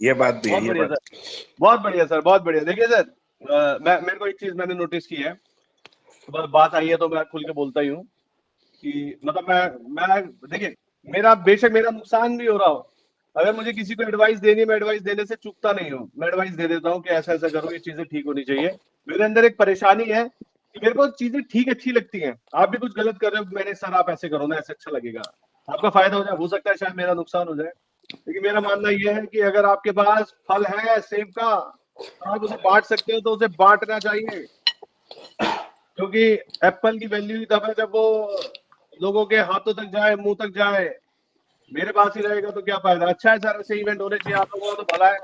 ये बात भी है, बहुत ये बढ़िया बात। सर, बहुत बढ़िया सर, बहुत बढ़िया। देखिए सर, मैं मेरे को एक चीज मैंने नोटिस की है। तो बस बात आई है तो मैं खुल के बोलता ही हूँ कि मतलब मैं देखिए, मेरा बेशक मेरा नुकसान भी हो रहा हो, अगर मुझे किसी को एडवाइस देनी है, मैं एडवाइस देने से चूकता नहीं हूँ। मैं एडवाइस दे देता हूँ कि ऐसा ऐसा करो, ये चीजें ठीक होनी चाहिए। मेरे अंदर एक परेशानी है कि मेरे को चीजें ठीक अच्छी लगती हैं। आप भी कुछ गलत कर रहे हो, मैंने सर आप ऐसे करो ना, ऐसे अच्छा लगेगा, आपका फायदा हो जाए, हो सकता है शायद मेरा नुकसान हो जाए। लेकिन मेरा मानना यह है कि अगर आपके पास फल है सेब का, तो आप उसे बांट सकते हो तो उसे बांटना चाहिए। क्योंकि एप्पल की वैल्यू तब है जब वो लोगों के हाथों तक जाए, मुंह तक जाए। मेरे पास ही रहेगा तो क्या फायदा। अच्छा है सर, ऐसे इवेंट होने चाहिए, आप लोगों को तो भला है,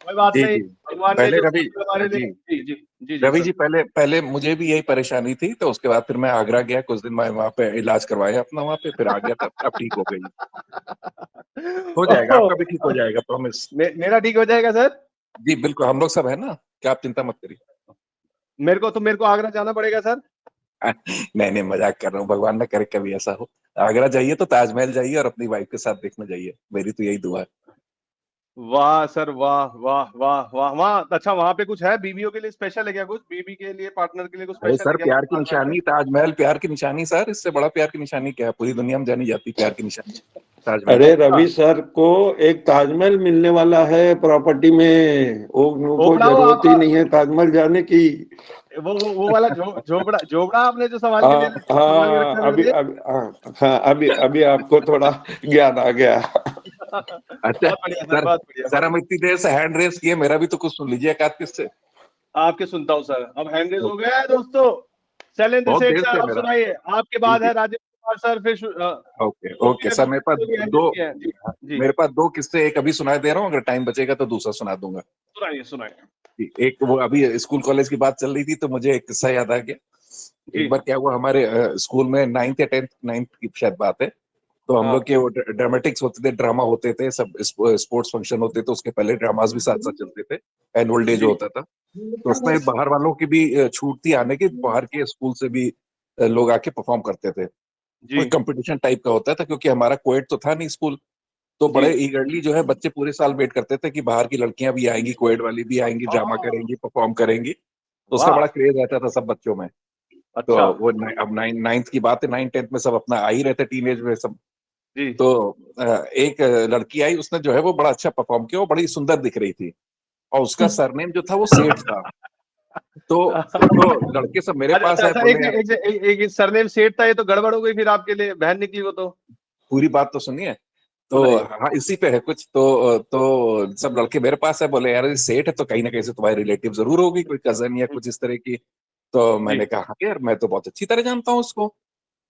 कोई बात जी नहीं। जी भगवान ने पहले जो रवि हमारे लिए, जी जी जी जी जी रवि सर। जी पहले पहले मुझे भी यही परेशानी थी, तो उसके बाद फिर मैं आगरा गया, कुछ दिन मैं वहाँ पे इलाज करवाया अपना, वहाँ पे फिर आ गया, तब अब ठीक हो गई। हो जाएगा, ओह, आपका भी ठीक हो जाएगा, प्रॉमिस। मेरा ठीक हो जाएगा सर। जी बिल्कुल, हम लोग सब है ना, क्या आप चिंता मत करिए। मेरे को आगरा जाना पड़ेगा सर। नहीं नहीं, मजाक कर रहा हूँ, भगवान ना करे कभी ऐसा हो। आगरा जाइए तो ताजमहल जाइए और अपनी वाइफ के साथ देखने जाइए, मेरी तो यही दुआ है। वाह सर, वाह वाह वाह वाह। वहाँ अच्छा, वहाँ पे कुछ है बीवियों के लिए स्पेशल है क्या? कुछ बीवी के लिए, पार्टनर के लिए कुछ अरे स्पेशल है सर, क्या प्यार की वहाँ ताजमहल पे? निशानी ताजमहल, प्यार की निशानी सर, इससे बड़ा प्यार की निशानी क्या है, पूरी दुनिया में जानी जाती प्यार की निशानी ताजमहल। अरे अच्छा, रवि सर को एक ताजमहल मिलने वाला है प्रॉपर्टी में, वो कोई झोपड़ा हो जरूरत ही आप, नहीं है ताजमहल जाने की। वो वाला झोपड़ा झोपड़ा आपने जो हाँ संभाल के रखा हाँ, है मेरे अभी लिए। अभी हाँ, अभी अभी आपको थोड़ा ज्ञान आ गया। अच्छा बहुत बढ़िया सर, सर, बहुत बढ़िया, बहुत सर हम बढ़िया। इतनी देर से हैंड रेस किए, मेरा भी तो कुछ सुन लीजिए एक आध किससे। आपके सुनता हूँ सर, अब हैंड रेस हो गया है दोस्तों। शैलेंद्र बहुत सेठ देर सर, से अब मेरा। सुनाइए, आपके जी बाद जी, है राजेंद्र कुमार सर, फिर ओके दो ओके मेरे सर, मेरे पास दोस्तों भी हैंड दो रेस किए हैं जी। जी मेरे पास दो किस्से, एक अभी सुनाई दे रहा हूँ, अगर टाइम बचेगा तो दूसरा सुना दूंगा। सुनाइए सुनाइए। जी, एक वो अभी स्कूल कॉलेज की बात चल रही थी तो मुझे एक किस्सा याद आ गया। जी एक बार क्या हुआ, हमारे स्कूल में 9th या 10th 9th की शायद बात है, तो हम हाँ लोग के वो ड्रामेटिक्स होते थे, ड्रामा होते थे, सब स्पोर्ट्स फंक्शन होते थे, उसके पहले ड्रामास भी साथ साथ चलते थे, एनुअल डे जो जी होता था। तो उसमें बाहर वालों की भी छूट थी आने की, बाहर के स्कूल से भी लोग आके परफॉर्म करते थे। जी कोई कंपटीशन टाइप का होता था, क्योंकि हमारा कोएड तो था नहीं स्कूल, तो जी। बड़े ईगरली जो है बच्चे पूरे साल वेट करते थे कि बाहर की लड़कियां भी आएंगी, कोएड वाली भी आएंगी, ड्रामा हाँ, करेंगी, परफॉर्म करेंगी, तो उसका वाह, बड़ा क्रेज रहता था सब बच्चों में। तो अच्छा वो अब 9th की बात है, 9th 10th में सब अपना आ ही रहते, टीनेज में सब। जी। तो एक लड़की आई, उसने जो है वो बड़ा अच्छा परफॉर्म किया, वो बड़ी सुंदर दिख रही थी, और उसका सरनेम जो था वो सेठ था। तो लड़के सब मेरे अच्छा पास अच्छा आए, अच्छा, बोले यार, एक सरनेम सेठ था, ये तो गड़बड़ हो गई फिर आपके लिए, बहन निकली वो तो। पूरी बात तो सुनिए। तो सुनाइए। हाँ, इसी पे है कुछ। तो सब लड़के मेरे पास है, बोले यार ये सेठ है तो कहीं ना कहीं से तुम्हारी रिलेटिव जरूर होगी, कोई कजन या कुछ इस तरह की। तो जी मैंने कहा हाँ यार, मैं तो बहुत अच्छी तरह जानता हूँ उसको।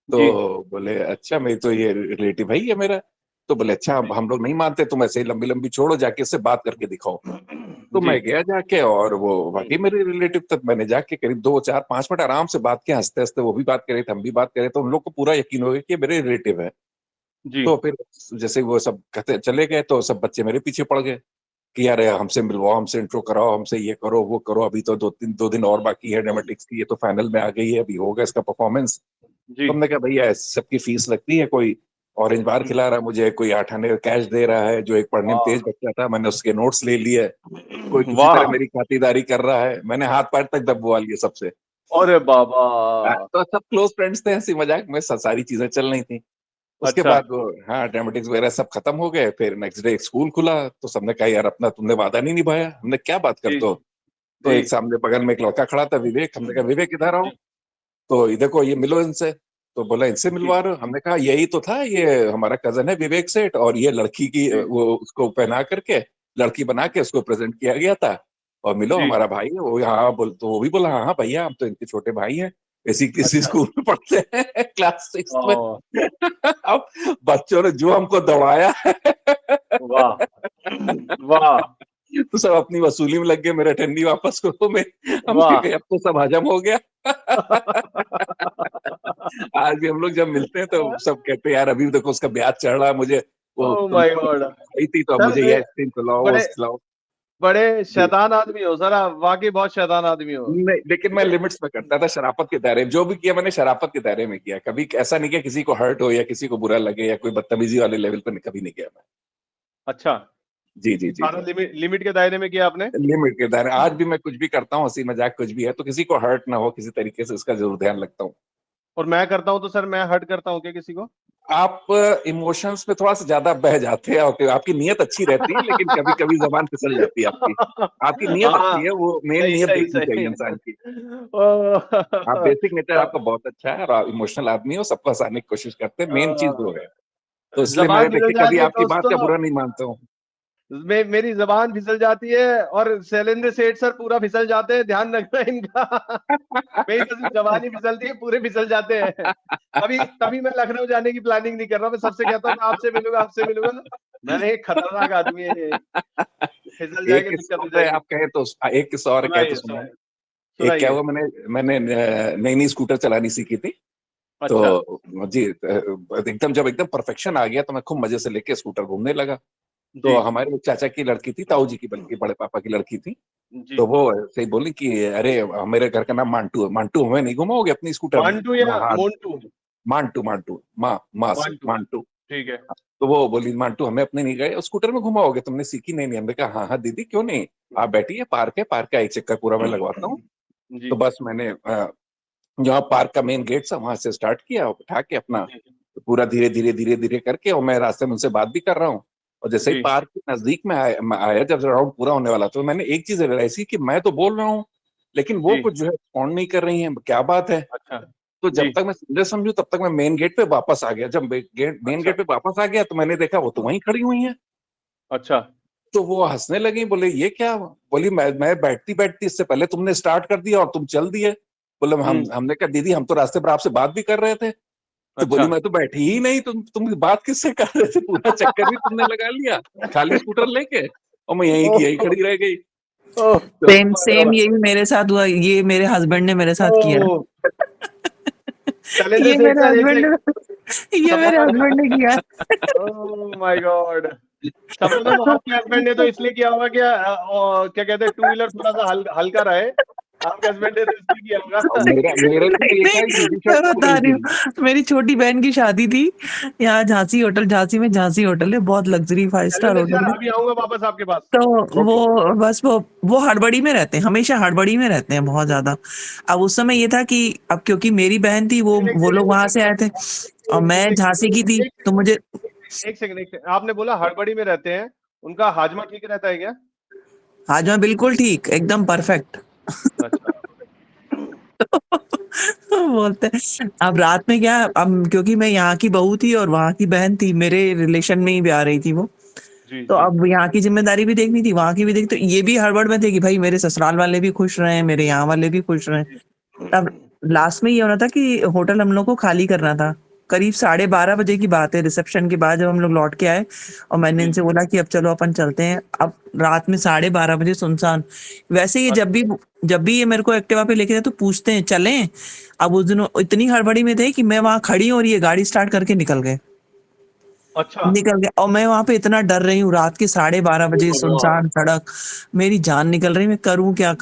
जी तो बोले अच्छा, मेरी तो ये रिलेटिव है ही है मेरा। तो बोले अच्छा, जी हम लोग नहीं मानते, तुम ऐसे ही लंबी लंबी छोड़ो, जाके इससे बात करके दिखाओ। तो जी मैं गया जाके, और वो वाकई मेरे रिलेटिव तक, मैंने जाके करीब 2 4 5 मिनट आराम से बात किया, हंसते हंसते वो भी बात करे थे, हम भी बात करे, तो उन लोग को पूरा यकीन हो गया कि ये मेरे रिलेटिव है। जी तो फिर जैसे वो सब कहते चले गए, तो सब बच्चे मेरे पीछे पड़ गए कि यार हमसे मिलवाओ, हमसे इंट्रो कराओ, हमसे ये करो वो करो, अभी तो 2 दिन और बाकी है ड्रामेटिक्स की, ये तो फाइनल में आ गई है, अभी होगा इसका परफॉर्मेंस। जी। तो हमने कहा भैया सबकी फीस लगती है, कोई ऑरेंज बार खिला रहा है मुझे, कोई 8 आने का कैश दे रहा है, जो एक पढ़ने में वाह तेज बच्चा था मैंने उसके नोट्स ले लिए, कोई किसी तरह वाह, मेरी खातिरदारी कर रहा है, मैंने हाथ पैर तक दबवा लिए सबसे। अरे बाबा, तो सब क्लोज फ्रेंड्स थे, हंसी मजाक में सारी चीजें चल रही थी। उसके अच्छा बाद वो हाँ, ड्रामेटिक्स वगैरह सब खत्म हो गए, फिर नेक्स्ट डे स्कूल खुला, तो सबने कहा यार अपना तुमने वादा नहीं निभाया। हमने क्या बात जी करते हो? तो जी एक सामने बगल में एक लड़का खड़ा था, विवेक, हमने कहा विवेक इधर आओ, जी तो ये देखो ये मिलो इनसे। तो बोला इनसे जी मिलवा रहे हो? हमने कहा यही तो था, ये हमारा कजन है विवेक सेठ, और ये लड़की की जी वो उसको पहना करके लड़की बना के उसको प्रेजेंट किया गया था, और मिलो जी। हमारा भाई है वो। हाँ बोल, तो वो भी बोला हाँ हाँ भैया, हम तो इनके छोटे भाई हैं, इसी अच्छा, स्कूल में पढ़ते हैं क्लास 6 में। ओ, अब बच्चों ने जो हमको दौड़ाया वाह वाह तो सब अपनी वसूली में लग गए, मेरे अटेंडी वापस करो में। हमने वाह। कहा अब तो सब हजम हो गया। आज भी हम लोग जब मिलते हैं तो सब कहते हैं यार अभी देखो उसका ब्याज चढ़ रहा है, मुझे वो ओ तुम माय गॉड आई थी तो अब सर, मुझे ये आइसक्रीम खिलाओ वो बड़े खिलाओ। बड़े जी शैतान आदमी हो सर आप, वाकई बहुत शैतान आदमी हो। नहीं, लेकिन मैं ये- लिमिट्स में करता था, शराफत के दायरे में जो भी किया मैंने शराफत के दायरे में किया, कभी ऐसा नहीं किया किसी को हर्ट हो या किसी को बुरा लगे या कोई बदतमीजी वाले लेवल पर कभी नहीं किया मैं। अच्छा, जी जी जी सारा जी, लिमिट के दायरे में किया आपने। लिमिट के दायरे। आज भी मैं कुछ भी करता हूँ, हंसी मजाक कुछ भी है, तो किसी को हर्ट ना हो किसी तरीके से, इसका जरूर ध्यान रखता हूँ। और मैं करता हूँ तो सर, मैं हर्ट करता हूँ क्या किसी को? आप इमोशंस में थोड़ा सा ज्यादा बह जाते हैं, और आपकी नीयत अच्छी रहती है, लेकिन कभी कभी जबान फिसल जाती है आपकी। आपकी नीयत हाँ, अच्छी है, वो मेन सही नीयत सही देखनी चाहिए सही। इंसान की। ओ, आप बेसिक नेचर आपका बहुत अच्छा है, और आप इमोशनल आदमी हो, सबको हंसाने की कोशिश करते हैं, मेन चीज वो है। तो इसलिए मैं जबान फिसल देखिए कभी जाती है आपकी बात का दोस्तों। बुरा नहीं मानता हूँ। मेरी जबान फिसल जाती है और शैलेंद्र सेठ सर पूरा फिसल जाते हैं, ध्यान रखना इनका। मेरी तो सिर्फ जबान ही फिसलती है, पूरे फिसल जाते हैं। तभी मैं लखनऊ जाने की प्लानिंग नहीं कर रहा। मैं सबसे कहता हूँ आपसे मिलूंगा। मैं एक खतरनाक आदमी है ये, फिसल जाएगा, दिक्कत हो जाएगी। आप कहे तो एक किस्सा और कहे तो सुनो। एक क्या हुआ, मैंने नई स्कूटर चलानी सीखी थी। अच्छा। तो जी एकदम परफेक्शन आ गया तो मैं खूब मजे से लेके स्कूटर घूमने लगा। तो हमारे चाचा की लड़की थी, ताऊ जी की, बल्कि बड़े पापा की लड़की थी। तो वो सही बोली कि अरे मेरे घर का नाम मांटू है, मांटू हमें नहीं घुमाओगे अपनी स्कूटर में? मांटू या मोंटू? मांटू। ठीक है। तो वो बोली मांटू हमें अपने नहीं गए, स्कूटर में घुमाओगे, तुमने सीखी नहीं? हमने कहा हाँ दीदी क्यों नहीं, आप बैठिए, पार्क का एक चक्कर पूरा मैं लगवाता हूँ। तो बस मैंने जहाँ पार्क का मेन गेट था वहां से स्टार्ट किया, उठा के अपना पूरा धीरे करके, और मैं रास्ते में उनसे बात भी कर रहा हूँ। और जैसे ही पार्क के नजदीक में आया, जब राउंड पूरा होने वाला, तो मैंने एक चीज रियलाइज की कि मैं तो बोल रहा हूँ लेकिन वो कुछ जो है रिस्पॉन्ड नहीं कर रही है, क्या बात है? अच्छा। तो जब तक मैं समझू तब तक मैं मेन गेट पे वापस आ गया। जब मेन गेट पे वापस आ गया तो मैंने देखा वो तो वहीं खड़ी हुई है। अच्छा। तो वो हंसने लगी, बोले ये क्या? बोली मैं बैठती इससे पहले तुमने स्टार्ट कर दिया और तुम चल दिए। बोले हमने कहा दीदी हम तो रास्ते पर आपसे बात भी कर रहे थे। तो बोली मैं तो बैठी ही नहीं, तुम बात किससे कर रहे थे? पूरा चक्कर भी तुमने लगा लिया खाली स्कूटर लेके, और मैं यही खड़ी रह गई। सेम यही मेरे साथ हुआ, ये मेरे हस्बैंड ने मेरे साथ किया। ये मेरे हस्बैंड ने किया। Oh my God. सपना मैम, आपके हस्बैंड ने तो इसलिए किया होगा क्या कहते हैं, टू व्हीलर थोड़ा सा हल्का रहे, आपके हस्बैंड ने तो इसलिए किया होगा। मैं बता रही हूँ, मेरी छोटी बहन की शादी थी यहाँ झांसी में झांसी होटल है, बहुत लग्जरी 5 स्टार होटल है। अभी आऊंगा वापस आपके पास। तो वो हड़बड़ी में रहते हैं, हमेशा हड़बड़ी में रहते हैं बहुत ज्यादा। अब उस समय ये था कि अब क्योंकि मेरी बहन थी, वो लोग वहां से आए थे और मैं झांसी की थी, तो मुझे एक सेकंड, आपने बोला हड़बड़ी में रहते हैं, उनका हाजमा ठीक रहता है क्या? हाजमा बिल्कुल ठीक, एकदम परफेक्ट। बोलते हैं अब रात में क्या, अब क्योंकि मैं यहाँ की बहू थी और वहाँ की बहन थी, मेरे रिलेशन में ही भी आ रही थी वो, तो अब यहाँ की जिम्मेदारी भी देखनी थी, वहाँ की भी देख, तो ये भी हड़बड़ में थे कि भाई मेरे ससुराल वाले भी खुश रहे, मेरे यहाँ वाले भी खुश रहे। तब लास्ट में ये होना था कि होटल हम लोग को खाली करना था। करीब 12:30 बजे की बात है, रिसेप्शन के बाद जब हम लोग लौट के आए और मैंने इनसे बोला कि अब चलो अपन चलते हैं। अब रात में 12:30 बजे सुनसान। वैसे ये जब भी ये मेरे को एक्टिवा पे लेके जाए तो पूछते हैं चलें। अब उस दिन इतनी हड़बड़ी में थे कि मैं वहां खड़ी हूँ और ये गाड़ी स्टार्ट करके निकल गए। अच्छा। निकल गए और मैं वहां पे इतना डर रही हूँ, रात के 12:30 बजे सुनसान सड़क, मेरी जान निकल रही, मैं करूँ क्या।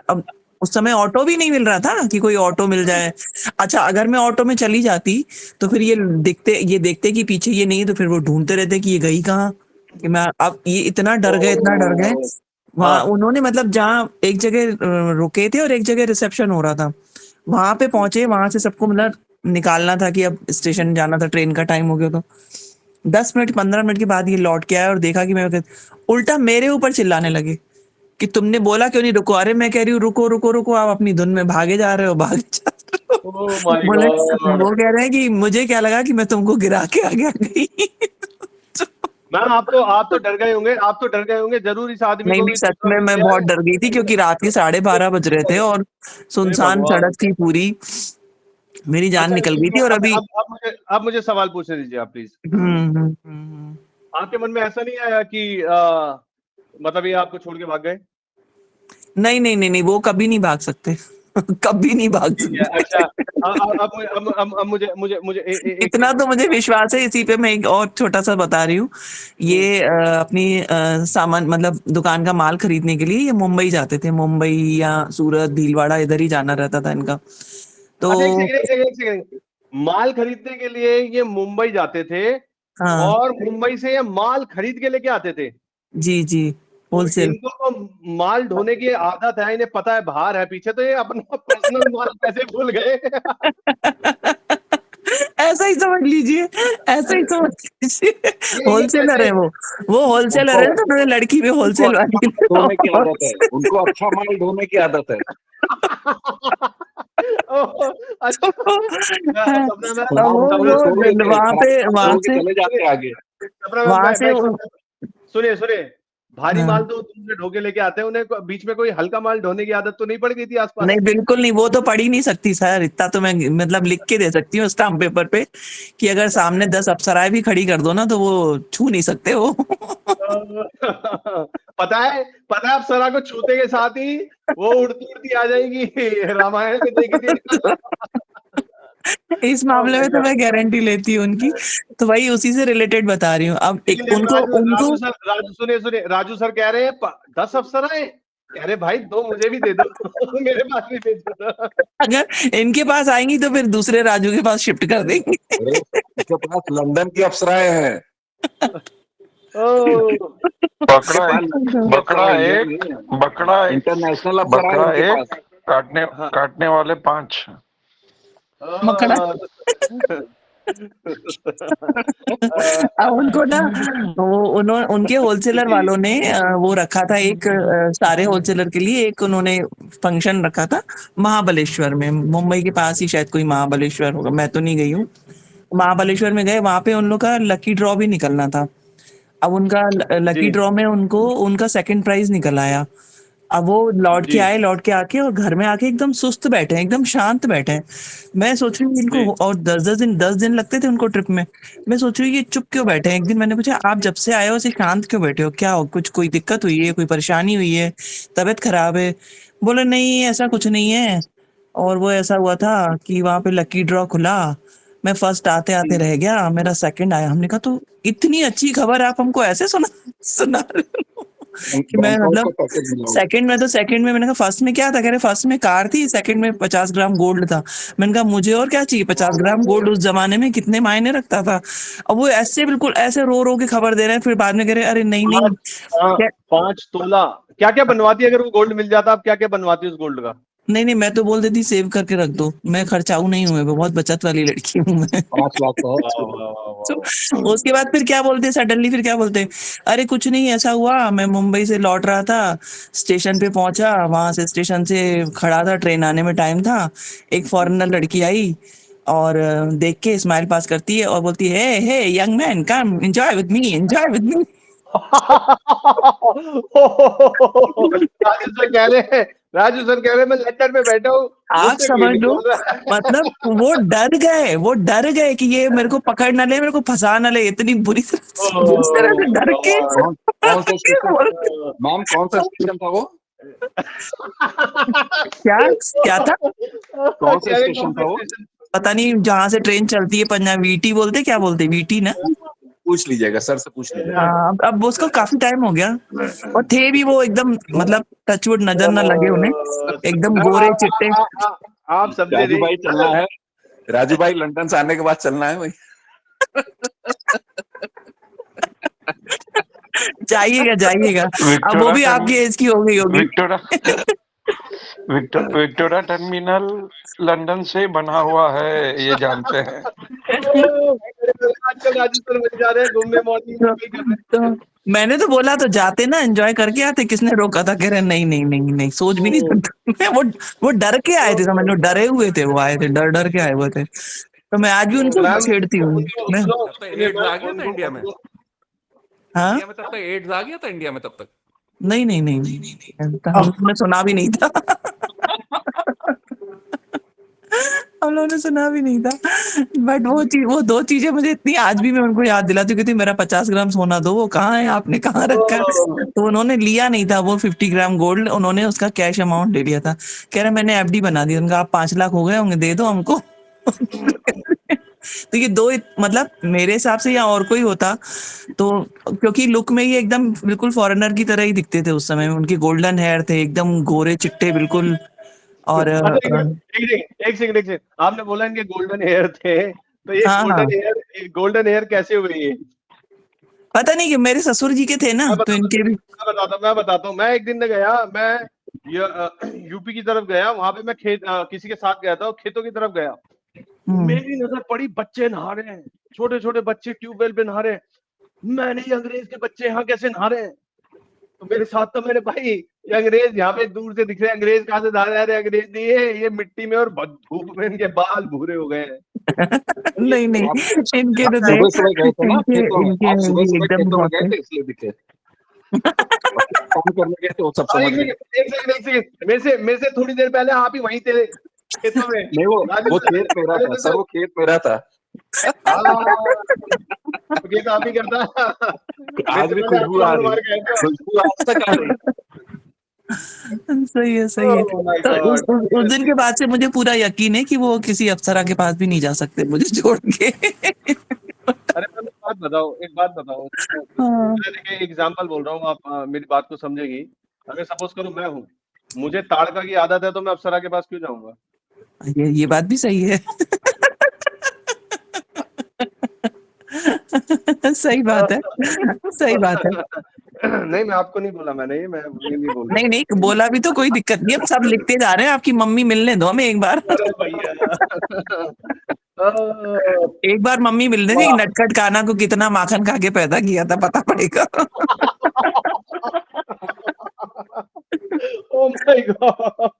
अब उस समय ऑटो भी नहीं मिल रहा था कि कोई ऑटो मिल जाए। अच्छा, अगर मैं ऑटो में चली जाती तो फिर ये देखते कि पीछे ये नहीं है, तो फिर वो ढूंढते रहते कि ये गई कहाँ, कि मैं, अब ये इतना डर गए। वहां उन्होंने मतलब जहाँ एक जगह रुके थे और एक जगह रिसेप्शन हो रहा था, वहां पे पहुंचे, वहां से सबको मतलब निकालना था कि अब स्टेशन जाना था, ट्रेन का टाइम हो गया। तो 10 मिनट 15 मिनट के बाद ये लौट के आया और देखा कि मैं, उल्टा मेरे ऊपर चिल्लाने लगे कि तुमने बोला क्यों नहीं रुको। अरे मैं कह रही हूँ रुको, आप अपनी धुन में भागे जा रहे हो। बोले, वो कह रहे हैं कि मुझे क्या लगा कि मैं तुमको गिरा के आगे आ गई। मैम आप तो डर गए होंगे जरूर इस आदमी को। नहीं, सच में मैं बहुत डर गई थी क्योंकि रात के 12:30 बज रहे थे और सुनसान सड़क थी पूरी, मेरी जान निकल गई थी। और अभी अब मुझे सवाल पूछने दीजिए आप प्लीज। आपके मन में ऐसा नहीं आया कि मतलब ये आपको छोड़ के भाग गए? नहीं, वो कभी नहीं भाग सकते। कभी नहीं भाग सकते। अच्छा, अब मुझे इतना तो मुझे विश्वास है। इसी पे मैं एक और छोटा सा बता रही हूँ। ये अपनी सामान मतलब दुकान का माल खरीदने के लिए ये मुंबई जाते थे, मुंबई या सूरत, भीलवाड़ा, इधर ही जाना रहता था इनका। तो एक सेकंड, माल खरीदने के लिए ये मुंबई जाते थे? हाँ, और मुंबई से ये माल खरीद के लेके आते थे? जी, होलसेल। इनको तो माल ढोने की आदत है, इन्हें पता है बाहर है पीछे, तो ये अपना पर्सनल माल कैसे भूल गए? ऐसा ही समझ लीजिए। होलसेलर है वो होलसेलर है, तो मेरे लड़की भी होलसेल वाली ढोने की आदत है उनको, अच्छा माल ढोने की आदत है। वहां से सुनिए सुनिए, भारी हाँ। माल तो दूसरे ढो के लेके आते हैं, उन्हें बीच में कोई हल्का माल ढोने की आदत तो नहीं पड़ गई थी आसपास? नहीं बिल्कुल नहीं, वो तो पढ़ ही नहीं सकती सर। इतना तो मैं मतलब लिख के दे सकती हूँ स्टाम्प पेपर पे कि अगर सामने 10 अप्सराएं भी खड़ी कर दो ना तो वो छू नहीं सकते वो। पता है अप्सरा को छूते के साथ ही वो उड़ती उड़ती आ जाएगी, रामायण में देखी थी। इस मामले में तो मैं गारंटी लेती हूँ उनकी, तो वही उसी से रिलेटेड बता रही हूँ। अब एक लेकिन उनको राजू सर, सुनिए, राजू सर कह रहे हैं 10 अप्सराएं, कह रहे भाई 2 मुझे भी दे दो। मेरे पास भी भेज दो। अगर इनके पास आएंगी तो फिर दूसरे राजू के पास शिफ्ट कर देंगे। इसके पास लंदन की अप्सराएं हैं। बकरा इंटरनेशनल बकरा अप्सराएं एक काटने वाले 5। मकड़ा। अब उनको ना उनके होलसेलर वालों ने वो रखा था एक सारे होलसेलर के लिए एक उन्होंने फंक्शन रखा था महाबलेश्वर में, मुंबई के पास ही शायद कोई महाबलेश्वर होगा, मैं तो नहीं गई हूँ। महाबलेश्वर में गए, वहां पे उन लोग का लकी ड्रॉ भी निकलना था। अब उनका लकी ड्रॉ में उनका सेकंड प्राइज निकल आया। अब वो लौट के आके और घर में आके एकदम सुस्त बैठे हैं, एकदम शांत बैठे हैं। मैं सोच रही हूँ इनको, और 10 दिन लगते थे उनको ट्रिप में। मैं सोच रही हूँ ये चुप क्यों बैठे हैं। एक दिन मैंने पूछा आप जब से आए हो ऐसे शांत क्यों बैठे हो, क्या हो, कुछ कोई दिक्कत हुई है, कोई परेशानी हुई है, तबीयत खराब है? बोले नहीं ऐसा कुछ नहीं है, और वो ऐसा हुआ था कि वहां पे लकी ड्रॉ खुला, मैं फर्स्ट आते आते रह गया, मेरा सेकंड आया। हमने कहा तो इतनी अच्छी खबर आप हमको ऐसे सुना रहे हो कि मैं मतलब सेकंड में मैंने कहा फर्स्ट में क्या था, कह रहे फर्स्ट में कार थी, सेकंड में 50 ग्राम गोल्ड था। मैंने कहा मुझे और क्या चाहिए, 50 ग्राम गोल्ड उस जमाने में कितने मायने रखता था। अब वो ऐसे बिल्कुल ऐसे रो के खबर दे रहे हैं, फिर बाद में कह रहे अरे नहीं 5 तोला क्या क्या बनवाती अगर वो गोल्ड मिल जाता, आप क्या क्या बनवाती उस गोल्ड का? नहीं मैं तो बोल देती सेव करके रख दो, मैं खर्चाऊ नहीं हूँ, बहुत बचत वाली लड़की हूँ मैं। 5 लाख तो उसके बाद फिर क्या बोलते सडनली, फिर क्या बोलते, अरे कुछ नहीं ऐसा हुआ, मैं मुंबई से लौट रहा था, स्टेशन पे पहुंचा, वहां से स्टेशन से खड़ा था, ट्रेन आने में टाइम था, एक फॉरेनर लड़की आई और देख के स्माइल पास करती है और बोलती है hey young man come enjoy with me. Raju sir कह रहे मैं लंदन में बैठा हूँ, आप समझ लो, मतलब वो डर गए कि ये मेरे को पकड़ ना ले, मेरे को फंसा ना ले, इतनी बुरी तरह से डर के। मैम कौन सा स्टेशन था वो? क्या था? कौन सा स्टेशन था वो? पता नहीं, जहाँ से ट्रेन चलती है पंजाब, वीटी बोलते, क्या बोलते, वीटी ना? पूछ लीजिएगा सर से, पूछ लीजिएगा। अब उसको काफी टाइम हो गया, और थे भी वो एकदम मतलब टचवुड नजर ना लगे उन्हें, एकदम गोरे चिट्टे। आप समझे राजू भाई चलना है, राजू भाई लंदन से आने के बाद चलना है भाई। जाइएगा अब वो भी आपकी एज की हो गई होगी। विक्टोरिया टर्मिनल लंदन से बना हुआ है, ये जानते हैं। आजकल राजू सर मिल जा रहे हैं घूमने, मॉर्निंग तो मैंने तो बोला तो जाते ना, एंजॉय करके आते, किसने रोका था? कह रहे नहीं सोच भी नहीं सकता। वो डर के आए थे, समझ लो डरे हुए थे, वो आए थे डर के आए हुए थे। तो मैं आज भी उनको छेड़ती हूँ। इंडिया में हाँ इंडिया में तब तक एड्स आ गया था इंडिया में तब तक? नहीं हमने सुना भी नहीं था। हम लोगों ने सुना भी नहीं था, बट वो 2 चीजें मुझे इतनी आज भी मैं उनको याद दिलाती हूँ कि मेरा 50 ग्राम सोना दो, वो कहाँ है, आपने कहाँ रखा? तो उन्होंने लिया नहीं था वो 50 ग्राम गोल्ड, उन्होंने उसका कैश अमाउंट ले लिया था। कह रहे मैंने एफडी बना दी। उनका आप 5 लाख हो गए होंगे, दे दो हमको। तो ये 2 मतलब मेरे हिसाब से या और कोई होता तो, क्योंकि लुक में ये एकदम बिल्कुल फॉरेनर की तरह ही दिखते थे उस समय में, उनके गोल्डन हेयर थे, एकदम गोरे चिट्टे बिल्कुल। और एक सेकंड, आपने बोला इनके गोल्डन हेयर थे, तो ये गोल्डन हेयर कैसे हुए? ये पता नहीं कि मेरे ससुर जी के थे ना, तो इनके भी। मैं बताता हूँ। मैं एक दिन गया, मैं यूपी की तरफ गया, वहां पे मैं किसी के साथ गया था, खेतों की तरफ गया। मेरी नजर पड़ी, बच्चे नहा रहे हैं, छोटे छोटे बच्चे ट्यूबवेल पे नहा रहे हैं। मैंने ये अंग्रेज के बच्चे यहाँ कैसे नहा रहे हैं? तो मेरे साथ तो मेरे भाई ये अंग्रेज यहाँ पे दूर से दिख रहे हैं, अंग्रेज कहाँ से नहा रहे? अंग्रेज नहीं है, ये मिट्टी में और धूप में इनके बाल भूरे हो गए हैं। नहीं इनके तो सुबह गए थे ना, एकदम इसलिए दिखे। फोन करने गए तो सब हाँ, समझ गए। एक सेकंड, मेरे से थोड़ी देर पहले आप ही वहीं थे खेतों में। नहीं, वो खेत मेरा था सर, वो खेत मेरा था। ये तो आप ही करता। आज भी खुशबू आ रही है, खुशबू आज तक आ रही है। सही है, सही है। Oh my तो God. उस दिन के बाद से मुझे पूरा यकीन है कि वो किसी अप्सरा के पास भी नहीं जा सकते मुझे छोड़ के। अरे एक बात बताओ। हाँ। मैं देखिए एग्जांपल बोल रहा हूँ, आप मेरी बात को समझेगी। अगर सपोज करो मैं हूँ, मुझे ताड़का की आदत है, तो मैं अप्सरा के पास क्यों जाऊंगा? ये बात भी सही है। सही बात है, सही बात है। नहीं, मैं आपको नहीं बोला, मैंने मैं नहीं बोल रहा। नहीं बोला भी तो कोई दिक्कत नहीं है, सब लिखते जा रहे हैं। आपकी मम्मी मिलने दो हमें एक बार। अरे भैया। एक बार मम्मी मिलने दी, नटखट काना को कितना माखन खा के पैदा किया था पता पड़ेगा। Oh my God.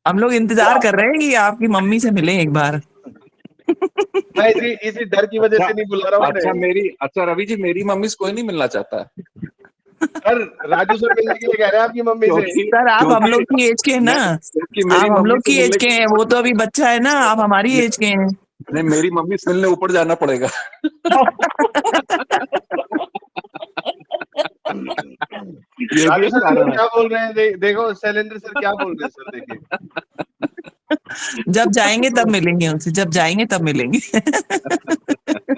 हम लोग इंतजार कर रहे हैं कि आपकी मम्मी से मिले एक बार। मैं इसी डर की वजह से नहीं बुला रहा हूँ। अच्छा रवि जी, मेरी मम्मी से कोई नहीं मिलना चाहता। सर, राजू सर मिलने के लिए कह रहे हैं आपकी मम्मी से। सर आप हम लोग की एज के हैं ना, आप हम लोग की एज के हैं, वो तो अभी बच्चा है ना, आप हमारी एज के हैं। नहीं, मेरी मम्मी से मिलने ऊपर जाना पड़ेगा। राजू सर क्या बोल रहे हैं, देखो शैलेंद्र सर क्या बोल रहे हैं सर, देखिए। जब जाएंगे तब मिलेंगे उनसे, जब जाएंगे तब मिलेंगे।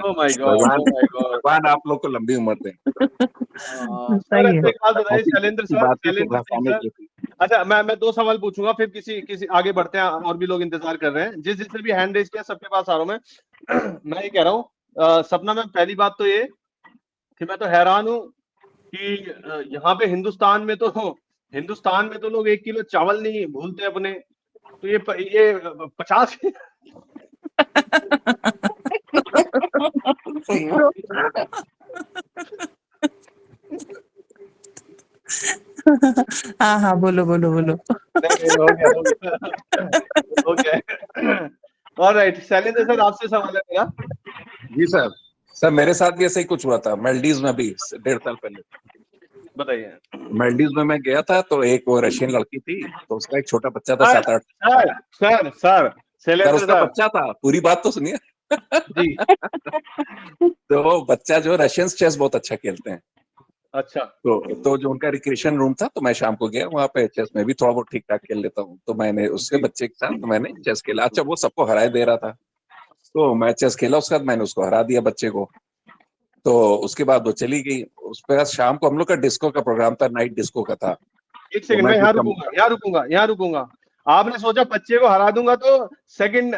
Oh my God, oh my God. भगवान आप लोग को लंबी उम्र दें। सर एक बात बताइए शैलेंद्र सर, अच्छा मैं 2 सवाल पूछूंगा, फिर किसी आगे बढ़ते हैं, और भी लोग इंतजार कर रहे हैं। जिसने भी हैंड रेज किया सबके पास आ रहा हूं मैं ये कह रहा हूँ सपना मैम, पहली बात तो ये कि मैं तो हैरान हूँ कि यहाँ पे हिंदुस्तान में तो लोग 1 किलो चावल नहीं भूलते अपने, तो ये 50 हाँ बोलो। Okay, alright. शैलेंद्र सर आपसे सवाल है मेरा। जी सर मेरे साथ भी ऐसा ही कुछ हुआ था मालदीव में भी 1.5 साल पहले। बताइए। मालदीव में मैं गया था, तो एक वो रशियन लड़की थी, तो उसका एक छोटा बच्चा था 7-8 सर शैलेंद्र उसका सर बच्चा था, पूरी बात तो सुनिए। जी। तो बच्चा जो रशियन चेस बहुत अच्छा खेलते हैं। अच्छा। तो जो उनका रिक्रिएशन रूम था, तो मैं शाम को गया वहाँ पे, चेस में भी थोड़ा बहुत ठीक ठाक खेल लेता हूँ, तो मैंने उसके बच्चे के साथ मैंने चेस खेला। अच्छा, वो सबको हराए दे रहा था, तो मैं चेस खेला उसके बाद, मैंने उसको हरा दिया बच्चे को। तो उसके बाद वो चली गई। उसके बाद शाम को हम लोग का डिस्को का प्रोग्राम था, नाइट डिस्को का था। एक सेकंड, मैं यहाँ रुकूंगा। आपने सोचा बच्चे को हरा दूंगा तो सेकंड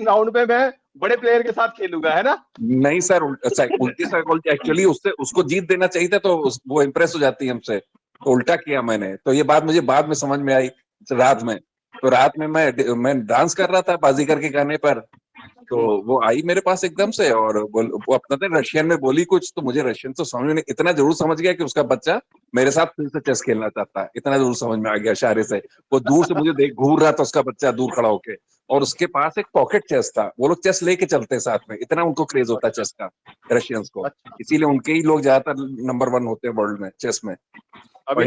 राउंड पे मैं बड़े प्लेयर के साथ खेलूंगा, है ना? नहीं सर, उल्टी साइकोलॉजी, एक्चुअली उसको जीत देना चाहिए था, तो वो इम्प्रेस हो जाती है हमसे, तो उल्टा किया मैंने। तो ये बात मुझे बाद में समझ में आई रात में। तो रात में मैं डांस कर रहा था बाजीगर के गाने पर, तो वो आई मेरे पास एकदम से, और वो अपना था रशियन में बोली कुछ, तो मुझे रशियन तो समझ में, इतना जरूर समझ गया कि उसका बच्चा मेरे साथ फिर से चेस खेलना चाहता है, इतना जरूर समझ में आ गया इशारे से। वो दूर से मुझे देख घूर रहा था, उसका बच्चा दूर खड़ा होके, और उसके पास एक पॉकेट चेस था। वो लोग चेस लेके चलते हैं साथ में, इतना उनको क्रेज होता है चेस का, रशियंस को। इसीलिए उनके ही लोग ज्यादातर नंबर 1 होते हैं वर्ल्ड में चेस में, और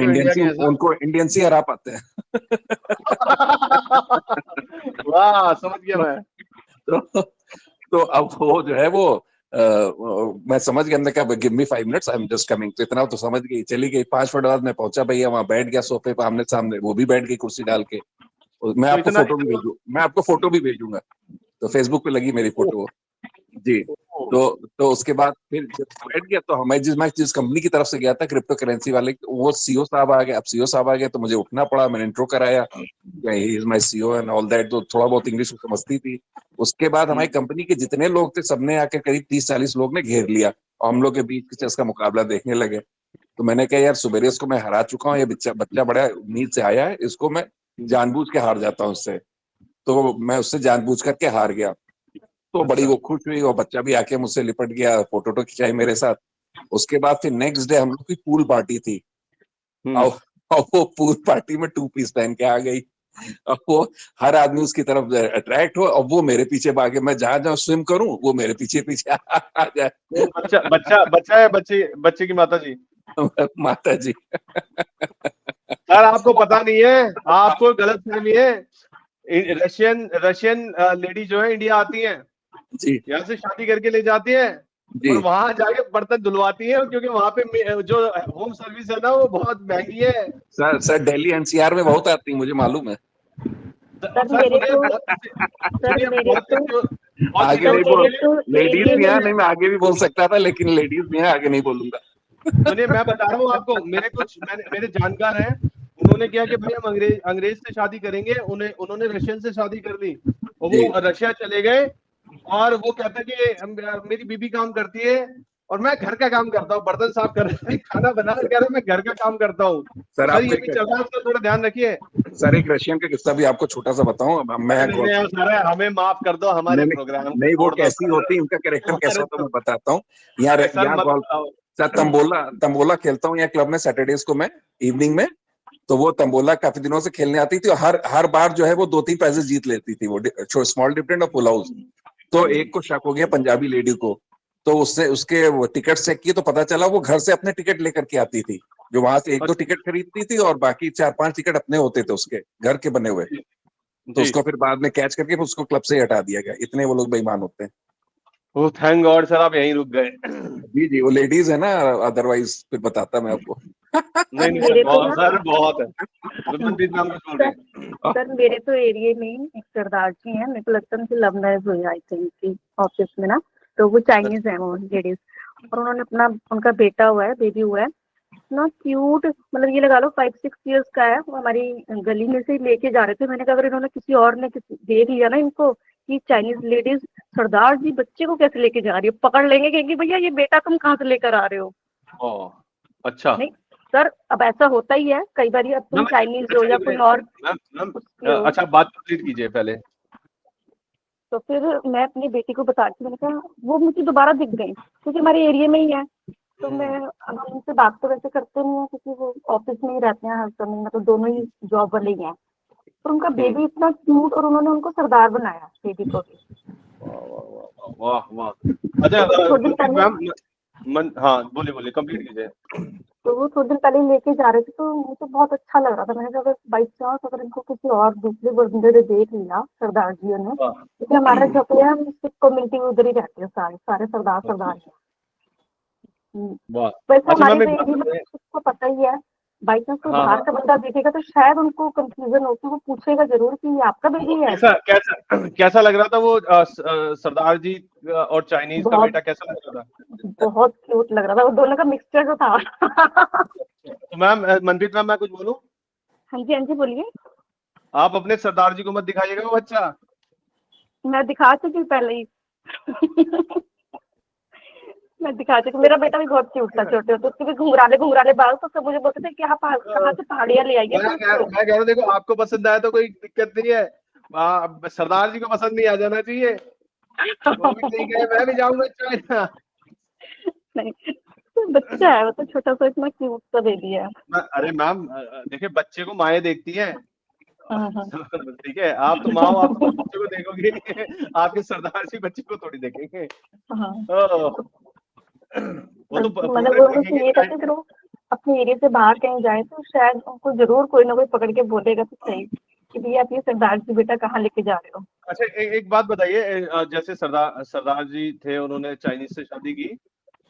उनको इंडियंस ही हरा पाते हैं। वाह, समझ गया मैं। तो अब वो जो है वो मैं समझ गया, हमने कहा give me 5 minutes, I am just coming. तो इतना तो समझ गई, चली गई। 5 मिनट बाद मैं पहुंचा भैया, वहां बैठ गया सोफे पर आमने सामने, वो भी बैठ गई कुर्सी डाल के। मैं आपको फोटो भी भेजूंगा, तो फेसबुक पे लगी मेरी फोटो जी। तो उसके बाद फिर जब बैठ गया, तो मैं जिस कंपनी की तरफ से गया था, क्रिप्टो करेंसी वाले, वो सीईओ साहब आ गए। अब सीईओ साहब आ गए तो मुझे उठना पड़ा, मैंने इंट्रो कराया, he is my CEO and all that. तो थोड़ा बहुत इंग्लिश समझती थी। उसके बाद हमारी कंपनी के जितने लोग थे, सबने आके करीब 30-40 लोग ने घेर लिया, और हम लोग के बीच चेस का मुकाबला देखने लगे। तो मैंने कहा यार, सुबेरे इसको मैं हरा चुका हूँ, ये बच्चा बड़ा उम्मीद से आया है, इसको मैं जानबूझ के हार जाता हूँ उससे। तो मैं उससे जानबूझ करके हार गया। तो बड़ी वो खुश हुई, और बच्चा भी आके मुझसे लिपट गया, फोटो खिंचाई मेरे साथ। उसके बाद फिर नेक्स्ट डे हम लोग की पूल पार्टी थी, और वो पूल पार्टी में 2 पीस पहन के आ गई। अब वो हर आदमी उसकी तरफ अट्रैक्ट हो, अब वो मेरे पीछे भागे, मैं जहां जहां स्विम करूं वो मेरे पीछे पीछे आ जाए। वो बच्चा बच्चा बच्चा है, बच्चे की माता जी। माता जी। सर आपको पता नहीं है, आपको गलत फहमी है। रशियन लेडी जो है इंडिया आती है, जी यहाँ से शादी करके ले जाती है जी। और वहां जाके बर्तन धुलवाती है, क्योंकि वहां पे जो होम सर्विस है ना वो बहुत महंगी है। सर दिल्ली एनसीआर में बहुत आती है, मुझे मालूम है। सर मेरे तो आगे सर नहीं बोल, मेरे तो लेडीज एरिया भी है, में नहीं मैं आगे भी बोल सकता था, लेकिन लेडीज भी है, आगे नहीं बोलूंगा। सुनिए, मैं बता रहा हूँ आपको, मेरे जानकार हैं, उन्होंने क्या कि भाई हम अंग्रेज से शादी करेंगे, उन्होंने रशियन से शादी कर ली और वो रशिया चले गए। और वो कहता है कि मेरी बीबी काम करती है और मैं घर का काम करता हूँ, बर्तन साफ कर रहा है, खाना बना कह रहा है, मैं घर का काम करता हूँ। सर सर ये भी चल रहा है, उसका थोड़ा ध्यान रखिए। सर एक रशियन का किस्सा भी आपको छोटा सा बताऊं, सर हमें माफ कर दो, हमारे प्रोग्राम नहीं वो कैसी होती है, उनका कैरेक्टर कैसा होता है मैं बताता हूँ। सर तंबोला खेलता हूँ यहाँ क्लब में सैटरडेज को, मैं इवनिंग में, तो वो तंबोला काफी दिनों से खेलने आती थी और हर बार जो है वो 2-3 प्राइजेस जीत लेती थी, वो स्मॉल डिफरेंट और फुल हाउस। तो एक को शक हो गया पंजाबी लेडी को, तो उससे उसके वो टिकट चेक किए तो पता चला वो घर से अपने टिकट लेकर के आती थी, जो वहां से 1-2 टिकट खरीदती थी और बाकी 4-5 टिकट अपने होते थे उसके घर के बने हुए। तो उसको फिर बाद में कैच करके उसको क्लब से हटा दिया गया, इतने वो लोग बेईमान होते हैं। ओह थैंक गॉड सर आप यहीं रुक गए। जी वो लेडीज है ना, अदरवाइज फिर बताता मैं आपको। नहीं सर बहुत है। सर मेरे तो एरिया में एक सरदार जी हैं, मेरे को लगता है उनकी लव मैरिज हुई आई थिंक ऑफिस में ना, तो वो चाइनीज है वो लेडीज, और उन्होंने उनका बेटा हुआ है, बेबी हुआ है, इतना क्यूट, मतलब ये लगा लो 5-6 इयर्स का है। वो हमारी गली में से लेके जा रहे थे, मैंने कहा अगर इन्होंने किसी और ने देख लिया ना इनको कि चाइनीज लेडीज सरदार जी बच्चे को कैसे लेके जा रही है, पकड़ लेंगे, कहेंगे भैया ये बेटा तुम कहाँ से लेकर आ रहे हो। अच्छा नहीं सर अब ऐसा होता ही है कई बार, अब तुम चाइनीज हो या कोई और। अच्छा बात कंप्लीट कीजिए पहले। तो फिर मैं अपनी बेटी को बता के मैंने कहा, वो मुझे दोबारा दिख गई क्योंकि हमारे एरिया में ही है, तो मैं अब उनसे बात तो वैसे करते नहीं है क्योंकि वो ऑफिस में ही रहते हैं हस्बैंड, मतलब दोनों ही जॉब वाले ही हैं, और उनका बेबी इतना क्यूट, और उन्होंने उनको सरदार बनाया बेबी को भी। वाह वाह। अच्छा मैम हाँ बोलिए कंप्लीट कीजिए। तो वो थोड़े दिन पहले लेके जा रहे थे, तो मुझे बहुत अच्छा लग रहा था, मैंने कहा अगर बाई चांस अगर इनको किसी और दूसरे बंदे ने देख लिया सरदार जी ने, क्योंकि हमारा जो है हम सिख कम्युनिटी उधर ही रहते हैं, सारे सरदार वैसे हमारे को पता ही है, बाई चांस कोई बाहर का बंदा देखेगा तो शायद उनको कंफ्यूजन होती है, वो पूछेगा जरूर कि ये आपका बेबी है। कैसा लग रहा था वो सरदार जी और चाइनीज का बेटा, कैसा लग रहा था? बहुत क्यूट लग रहा था, वो दोनों का मिक्सचर जो था। तो मैम मनप्रीत मैम मैं कुछ बोलूं? हाँ जी बोलिए। आप अपने सरदार जी को मत दिखाइएगा वो बच्चा। मैं दिखा चुकी पहले ही। मैं दिखा चुकी, मेरा बेटा भी बहुत क्यूट था छोटे होते, उसके भी घुंघराले बाल, तो सब मुझे बोलते थे कि कहाँ से पहाड़ियाँ ले आइए। मैं कह रहा हूँ देखो आपको पसंद आया तो कोई दिक्कत नहीं है, सरदार जी को पसंद नहीं आ जाना चाहिए। वो भी ठीक है, मैं भी जाऊंगा चाइना। नहीं बच्चा है वो तो छोटा सा, इतना क्यूट सा बेबी है। अरे मैम देखिए बच्चे को माएँ देखती हैं, ठीक है, आप तो माँ आप तो बच्चे को देखोगे, आपके सरदार जी बच्चे को थोड़ी देखेंगे। वो तो मतलब ये कहते फिर वो अपने एरिया से बाहर कहीं जाए तो शायद उनको जरूर कोई ना कोई पकड़ के बोलेगा तो सही कि भैया आप ये सरदार जी बेटा कहाँ लेके जा रहे हो। अच्छा एक बात बताइए, जैसे सरदार जी थे, उन्होंने चाइनीज से शादी की,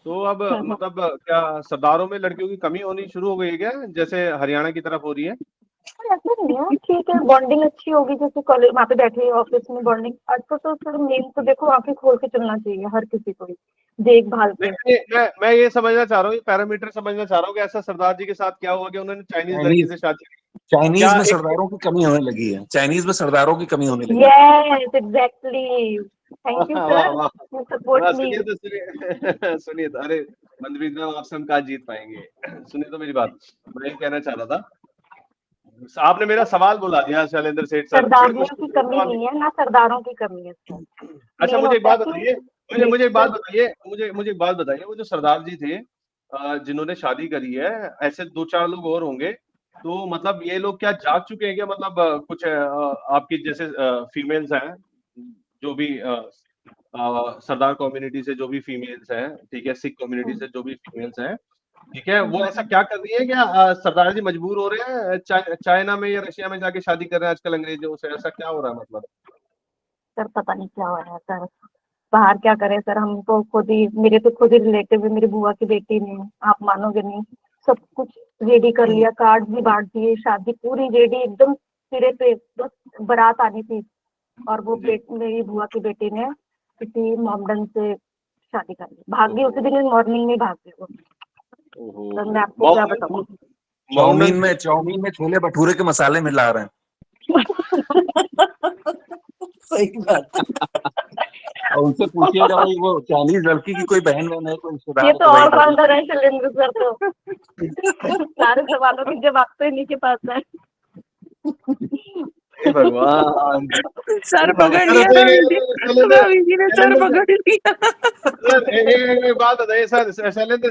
तो अब मतलब क्या सरदारों में लड़कियों की कमी होनी शुरू हो गई है क्या, जैसे हरियाणा की तरफ हो रही है? ऐसा नहीं है, ठीक है, बॉन्डिंग अच्छी होगी, जैसे कॉलेज वहाँ पे बैठे ऑफिस में बॉन्डिंग आजकल तो फिर मेन तो देखो आंखें खोल के चलना चाहिए हर किसी को, देखभाल पे। मैं ये समझना चाह रहा हूँ, ये पैरामीटर समझना चाह रहा हूँ कि ऐसा सरदार जी के साथ क्या हुआ कि उन्होंने चाइनीज लड़की से शादी की? चाइनीज में सरदारों की कमी होने लगी है, चाइनीज में सरदारों की कमी होने लगी है। Yes exactly, thank you sir, you support me. सुनिए तो अरे मनप्रीत मैम आपसे हम कहाँ जीत पाएंगे। सुनिए तो मेरी बात, मैं ये कहना चाह रहा था, आपने मेरा सवाल बुला दिया शैलेंद्र सेठ सर। सरदारों की कमी नहीं है ना, सरदारों की कमी है। अच्छा मुझे एक बात बताइए, मुझे एक बात बताइए, वो जो सरदार जी थे जिन्होंने शादी करी है, ऐसे 2-4 लोग और होंगे तो मतलब ये लोग क्या जाग चुके हैं क्या? मतलब कुछ आपकी जैसे फीमेल्स हैं, जो भी सरदार कम्युनिटी से जो भी फीमेल्स हैं, ठीक है, सिख कम्युनिटी से जो भी फीमेल्स हैं, ठीक है, वो ऐसा क्या कर रही है क्या? सरदार जी मजबूर हो रहे हैं चाइना में या रशिया में जाके शादी कर रहे हैं आजकल अंग्रेजों से? ऐसा क्या हो रहा है मतलब? सर पता नहीं क्या हो रहा है सर, बाहर क्या करें सर, हम तो खुद ही, मेरे तो खुद ही रिलेटिव है, मेरी बुआ की बेटी ने, आप मानोगे नहीं, सब कुछ रेडी कर लिया, कार्ड भी बांट दिए, शादी पूरी रेडी एकदम सिरे पे, बस बारात आनी थी। और वो मेरी बुआ की बेटी ने किसी मोमडन से शादी कर ली, भाग गई उसी दिन मॉर्निंग में, भाग गई वो। तो मैं आपको क्या बताऊँ। चाउमीन में छोले भटूरे के मसाले मिला रहे हैं। सही बात है। और उनसे पूछिएगा भाई वो चाइनीज लड़की की कोई बहन बहन है, कोई रिश्तेदार ये है तो तो भाई और कौन सा रहे शैलेंद्र सर, तो सारे सवालों के जवाब तो इन्हीं के पास है। हे भगवान, सर पकड़ लिया रवि जी ने, सर पकड़ लिया। सर एक बात बताइए सर, शैलेंद्र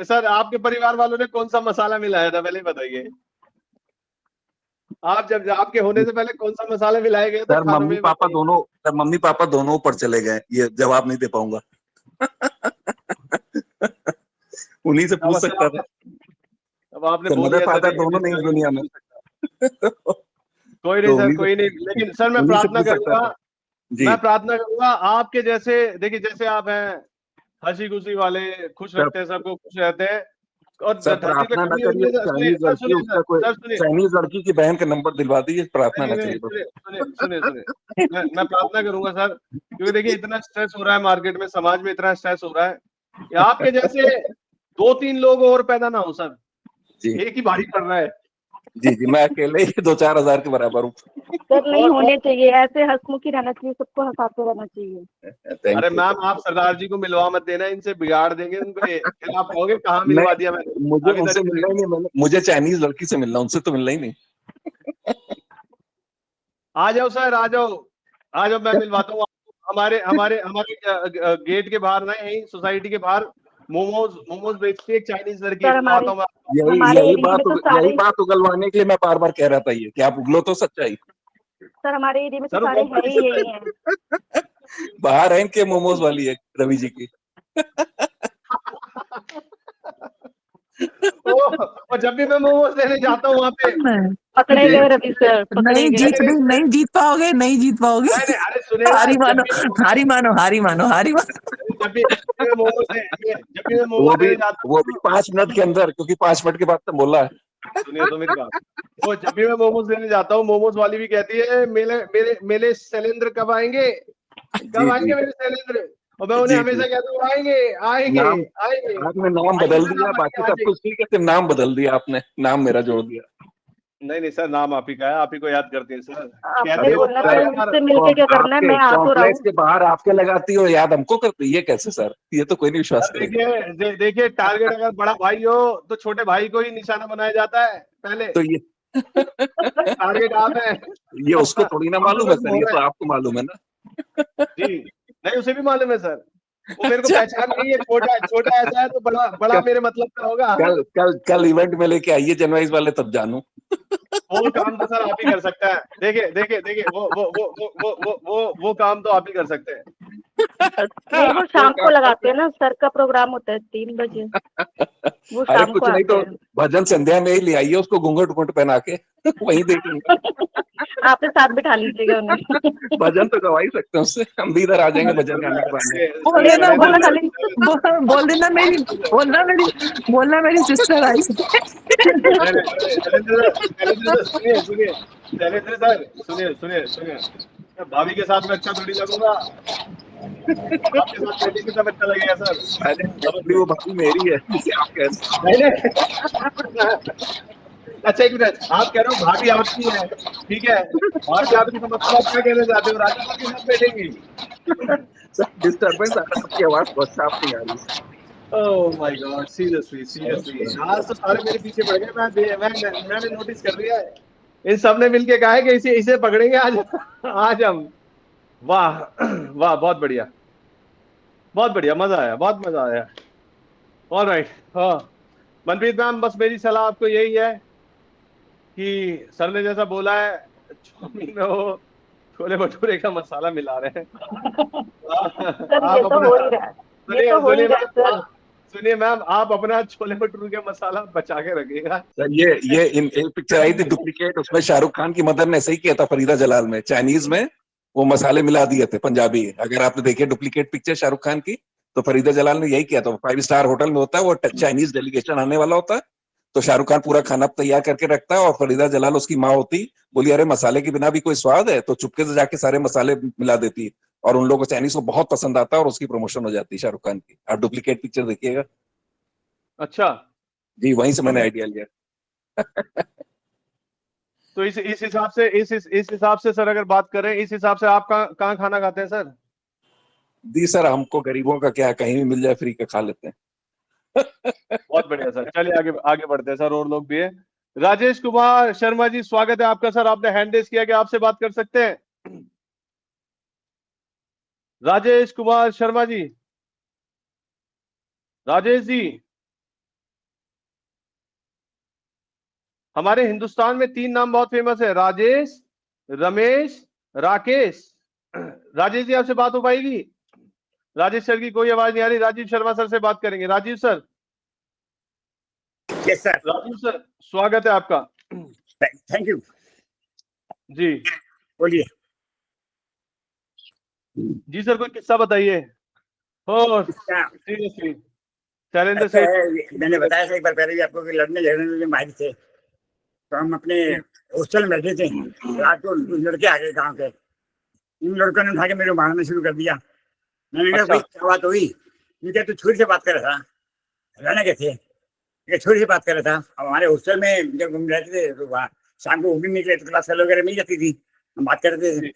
सर, आपके परिवार वालों ने कौन सा मसाला मिलाया था, पहले बताइए। आप जब आपके होने से पहले कौन सा मसाला मिलाए गए थे सर खानों में? मम्मी पापा दोनों ऊपर चले गए, ये जवाब नहीं दे पाऊंगा। उन्हीं से पूछ सकता था। अब आपने बोल मदर दिया फादर सर, दोनों नहीं इस दुनिया में। कोई नहीं तो सर, उन्हीं कोई नहीं, लेकिन सर मैं उन्हीं से प्रार्थना पूछ सकता करूंगा, था जी। मैं प्रार्थना करूंगा आपके जैसे, देखिए जैसे आप हैं, हंसी खुशी वाले, खुश सर, रखते हैं, सबको खुश रहते हैं, और सर धरती पे प्रार्थना न कभी करिए, उम्मीद, सुनिए चाइनीज सर, लड़की सुनिए उसका कोई, सर, सुनिए चाइनीज लड़की की बहन का नंबर दिलवा दीजिए, प्रार्थना न नहीं, करिए। सुनिए, मैं प्रार्थना करूंगा सर, क्योंकि देखिए इतना स्ट्रेस हो रहा है मार्केट में, समाज में इतना स्ट्रेस हो रहा है कि आपके जैसे 2-3 लोग और पैदा ना हो सर, जी एक ही भारी पड़ रहा है। जी, मैं अकेले ही 2-4 हजार के बराबर हूँ। सर नहीं होने चाहिए ऐसे, हंसमुखी रहना चाहिए, सबको हंसाते रहना चाहिए। अरे थैंक यू। मैम, आप सरदार जी को मिलवा मत देना, इनसे बिगाड़ देंगे उनको, फिर आप कहोगे कहाँ मिलवा दिया नहीं, मैंने, मुझे अभी उनसे तक मिलना ही नहीं, मुझे चाइनीज लड़की से मिलना, उनसे तो मिलना ही नहीं। आ जाओ सर, आ जाओ, मैं मिलवाता हूँ आपको। हमारे हमारे हमारे गेट के बाहर ना, यही सोसाइटी के बाहर मोमोज बेचती है एक चाइनीज लड़की, सर हमारे मिलवाता हूँ मैं आपको। हमारे एरिया में तो यही सारे, बात उगलवाने के लिए मैं बार बार कह रहा था ये कि आप उगलो तो सच्चाई। सर हमारे एरिया में तो सर वो सारे बहुत है ही बड़ी यही हैं। बाहर है इनके मोमोज वाली है रवि जी की। और जब भी मैं मोमोज लेने जाता हूँ वहाँ पे, पकड़े गए रवि सर, पकड़े नहीं गए। नहीं जीत पाओगे, नहीं जीत पाओगे। नहीं, अरे सुने ना, हारी मानो, जब हारी मानो, हारी मानो, हारी मानो। भी मैं मोमोज लेने जाता वो हूँ, भी 5 मिनट के अंदर, क्योंकि 5 मिनट के बाद तो बोला है। सुनिए तो मेरी बात, वो जब भी मैं मोमोज लेने जाता हूँ, मोमोज वाली भी कहती है मेरे मेरे मेरे शैलेंद्र कब आएंगे, जी जी मेरे शैलेंद्र, और मैं उन्हें जी जी। हमेशा कहता हूँ आएंगे आएंगे नाम आएंगे, आपने नाम आइए बदल सर, दिया, आप बाकी आइए, सब कुछ ठीक है, सिर्फ नाम बदल दिया आपने, नाम मेरा जोड़ दिया। नहीं सर, नाम आप ही का है, आप ही को याद करते हैं सर, आपने कहते हैं वो बोलना सारे था हमारा। मुझसे मिलके क्या करना है, मैं आ तो रहा कॉम्प्लेक्स हूँ। के बाहर आपके लगाती हो, याद हमको करती, ये कैसे सर? ये तो कोई नहीं विश्वास सर करेगा। देखिए टारगेट अगर बड़ा भाई हो तो छोटे भाई को ही निशाना बनाया जाता है पहले, तो ये टारगेट आप है। ये उसको थोड़ी ना हम तो मालूम है बस सर, बोल ये रहे तो हैं आपको मालूम है ना। जी, नहीं उसे भी मालूम है सर, वो मेरे को अच्छा, पहचान नहीं है, छोटा छोटा ऐसा है तो बड़ा बड़ा मेरे मतलब का होगा। कल इवेंट में लेके आइए जनवाइज वाले, तब जानू। वो काम तो सर आप ही कर सकता है, देखिए वो काम तो आप ही कर सकते हैं। नहीं वो शाम को लगाते हैं ना, सर का प्रोग्राम होता है 3 बजे, वो अरे शाम को कुछ नहीं आते तो हैं। भजन संध्या में ही ले आइए उसको, घूंघट घूंघट पहना के वहीं देखेंगे। आपके साथ बिठा लीजिएगा उन्हें। भजन तो गवा ही सकते हैं उससे, हम भी इधर आ जाएंगे भजन गाने के बहाने। बोल देना, बोलना खाली। बोल देना मेरी, बोलना मेरी सिस्टर आई। शैलेंद्र सर, सुनिए, भाभी के साथ में अच्छा थोड़ी लगूंगा, आपके साथ बैठेंगे तब अच्छा लगेगा सर, अरे समझ वो भाभी मेरी है, जिसे आप कह रहे नहीं। अच्छा एक मिनट, आप कह रहे हो भाभी आपकी है, ठीक है, भाभी आपकी तो मतलब आप क्या कहना चाहते हो, राजा साहब के साथ बैठेंगी? हैं। डिस्टर्बेंस आ रहा है, आपकी आवाज बहुत साफ नहीं आ रही। ओह माय गॉड, सीरियसली आज तो सारे मेरे पीछे पड़ गए, मैंने नोटिस कर लिया है, इन सब ने मिलके कहा है कि इसे इसे पकड़ेंगे आज हम। वाह वाह, बहुत बढ़िया, मजा आया, बहुत मजा आया। ऑलराइट, हाँ मनप्रीत मैम, बस मेरी सलाह आपको यही है कि सर ने जैसा बोला है चाउमीन में वो छोले भटूरे का मसाला मिला रहे हैं। सर ये तो हो ही रहा है, ये तो हो ही रहा है सर। सुनिए मैम, आप अपना छोले भटूरे का मसाला बचा के रखिएगा। सर ये एक पिक्चर आई थी डुप्लीकेट, उसमें शाहरुख खान की मदर ने ऐसे ही किया था फरीदा जलाल में, चाइनीज में वो मसाले मिला दिए थे पंजाबी। अगर आपने देखी डुप्लीकेट पिक्चर शाहरुख खान की, तो फरीदा जलाल ने यही किया था। 5 स्टार होटल में होता है, वो चाइनीज डेलीगेशन आने वाला होता है, तो शाहरुख खान पूरा खाना तैयार करके रखता है और फरीदा जलाल उसकी माँ होती, बोली अरे मसाले के बिना भी कोई स्वाद है, तो चुपके से जाके सारे मसाले मिला देती और उन लोगों को चाइनीज को बहुत पसंद आता है और उसकी प्रमोशन हो जाती है शाहरुख खान की। आप डुप्लीकेट पिक्चर देखिएगा। अच्छा जी, वहीं से मैंने आइडिया लिया। तो इस हिसाब से इस हिसाब से सर अगर बात करें, इस हिसाब से आप कहाँ खाना खाते हैं सर? जी सर, हमको गरीबों का क्या, कहीं भी मिल जाए फ्री का खा लेते हैं। बहुत बढ़िया सर, चलिए आगे बढ़ते हैं सर, और लोग भी है। राजेश कुमार शर्मा जी, स्वागत है आपका सर, आपने हैंड रेज किया कि आपसे बात कर सकते हैं। राजेश कुमार शर्मा जी, राजेश जी, हमारे हिंदुस्तान में 3 नाम बहुत फेमस है, राजेश, रमेश, राकेश। राजेश जी आपसे बात हो पाएगी? राजेश सर की कोई आवाज नहीं आ रही, राजीव शर्मा सर से बात करेंगे। Rajiv sir. Yes sir. Rajiv sir, स्वागत है आपका। थैंक यू जी बोलिए। जी सर, कोई किस्सा बताइए। हो सीरियसली शैलेंद्र से मैंने बताया था एक बार पहले भी आपको कि लड़ने झगड़ने में माहिर थे, तो हम अपने हॉस्टल में बैठे थे, रात को लड़के आ गए गाँव के, इन लड़कों ने उठा के मेरे मारना शुरू कर दिया। मैंने कहा भाई क्या बात हुई? क्या तू छुरी से बात कर रहा था? रहना कैसे छुरी से बात कर रहा था? अब हमारे हॉस्टल में जब हम रहते थे तो वहाँ शाम को घूमने निकले तो क्लास वगैरह मिल जाती थी, हम बात करते थे।